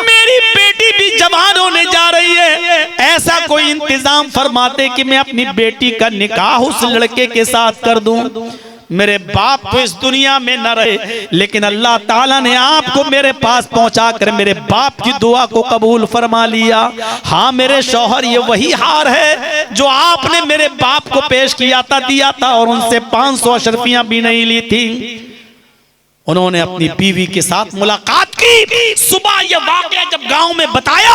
मेरी बेटी भी जवान होने जा रही है, ऐसा कोई इंतजाम फरमाते कि मैं अपनी बेटी का निकाह उस लड़के के साथ कर दूं। मेरे बाप तो इस दुनिया में न रहे, लेकिन अल्लाह ताला ने आपको मेरे पास पहुंचा कर मेरे बाप की दुआ को कबूल फरमा लिया। हाँ मेरे शौहर, ये वही हार है जो आपने मेरे बाप को पेश किया था, दिया था, और उनसे 500 अशरफियां भी नहीं ली थी। उन्होंने अपनी बीवी के साथ मुलाकात की। सुबह ये वाकया जब गांव में बताया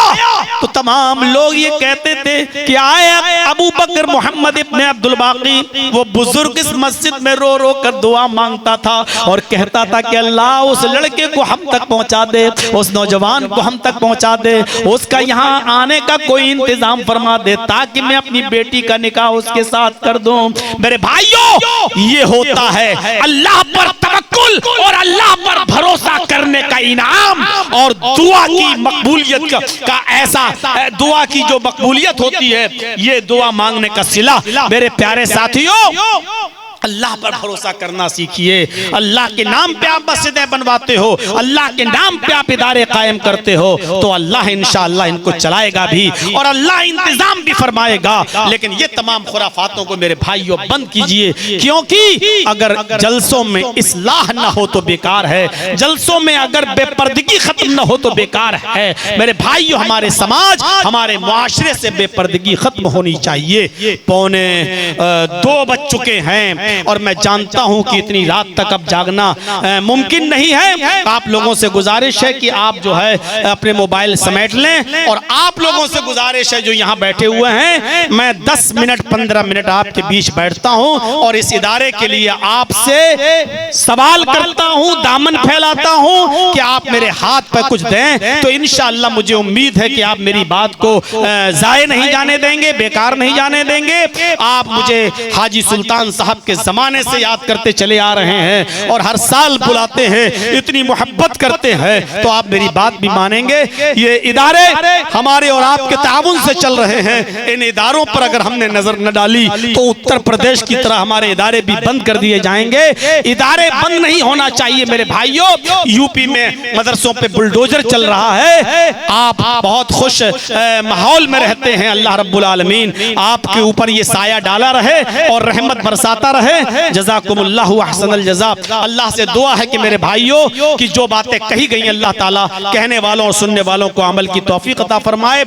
तो तमाम लोग ये कहते थे कि आए अबू बकर मोहम्मद इब्ने अब्दुल बाकी, वो बुजुर्ग इस मस्जिद में रो रो कर दुआ मांगता था और कहता था कि अल्लाह उस लड़के को हम तक पहुंचा दे, उस नौजवान को हम तक पहुंचा दे, उसका यहाँ आने का कोई इंतजाम फरमा दे ताकि मैं अपनी बेटी का निकाह उसके साथ कर दूं। मेरे भाइयों, ये होता है अल्लाह पर तवक्कुल और अल्लाह पर भरोसा करने का इनाम, और दुआ की मकबूलियत का ऐसा दुआ की जो मकबूलियत होती है, ये दुआ मांगने का सिला। मेरे प्यारे साथियों, अल्लाह पर भरोसा करना सीखिए। अल्लाह के नाम पे आप मस्जिदें बनवाते हो, अल्लाह के नाम पे आप इदारे कायम करते हो, तो अल्लाह इंशाअल्लाह इनको चलाएगा भी और अल्लाह इंतजाम भी फरमाएगा। लेकिन ये तमाम खुराफातों को मेरे भाइयों बंद कीजिए, क्योंकि अगर जलसों में इस्लाह ना हो तो बेकार है, जलसों में अगर बेपर्दगी खत्म ना हो तो बेकार है। मेरे भाइयों, हमारे समाज, हमारे मुआशरे से बेपर्दगी खत्म होनी चाहिए। 1:45 बज चुके हैं और मैं जानता हूं कि इतनी रात तक अब जागना मुमकिन नहीं है। आप लोगों से गुजारिश है कि आप जो है अपने मोबाइल समेट लें, और आप लोगों से गुजारिश है जो यहाँ बैठे हुए हैं, मैं 10 मिनट 15 मिनट आपके बीच बैठता हूँ और इस इदारे के लिए आपसे सवाल करता हूँ, दामन फैलाता हूँ कि आप मेरे हाथ पर कुछ दें, तो इंशाअल्लाह मुझे उम्मीद है कि आप मेरी बात को जाये नहीं जाने देंगे, बेकार नहीं जाने देंगे। आप मुझे हाजी सुल्तान साहब के जमाने से याद करते चले आ रहे हैं और हर साल बुलाते हैं, इतनी मोहब्बत करते हैं, तो आप मेरी बात भी मानेंगे। ये इदारे हमारे और आपके ताउन से चल रहे हैं, इन इदारों पर अगर हमने नजर न डाली तो उत्तर प्रदेश की तरह हमारे इदारे भी बंद कर दिए जाएंगे। इदारे बंद नहीं होना चाहिए मेरे भाइयों। यूपी में मदरसों पे बुलडोजर चल रहा है, आप बहुत खुश माहौल में रहते हैं। अल्लाह रब्बुल आलमीन आपके ऊपर ये साया डाला रहे और रहमत बरसाता रहे। जज़ाकुमुल्लाहु अहसनल जज़ा। अल्लाह से दुआ है कि मेरे भाइयों की जो बातें कही गई अल्लाह ताला कहने वालों और सुनने वालों को अमल की तौफीक अता फरमाए।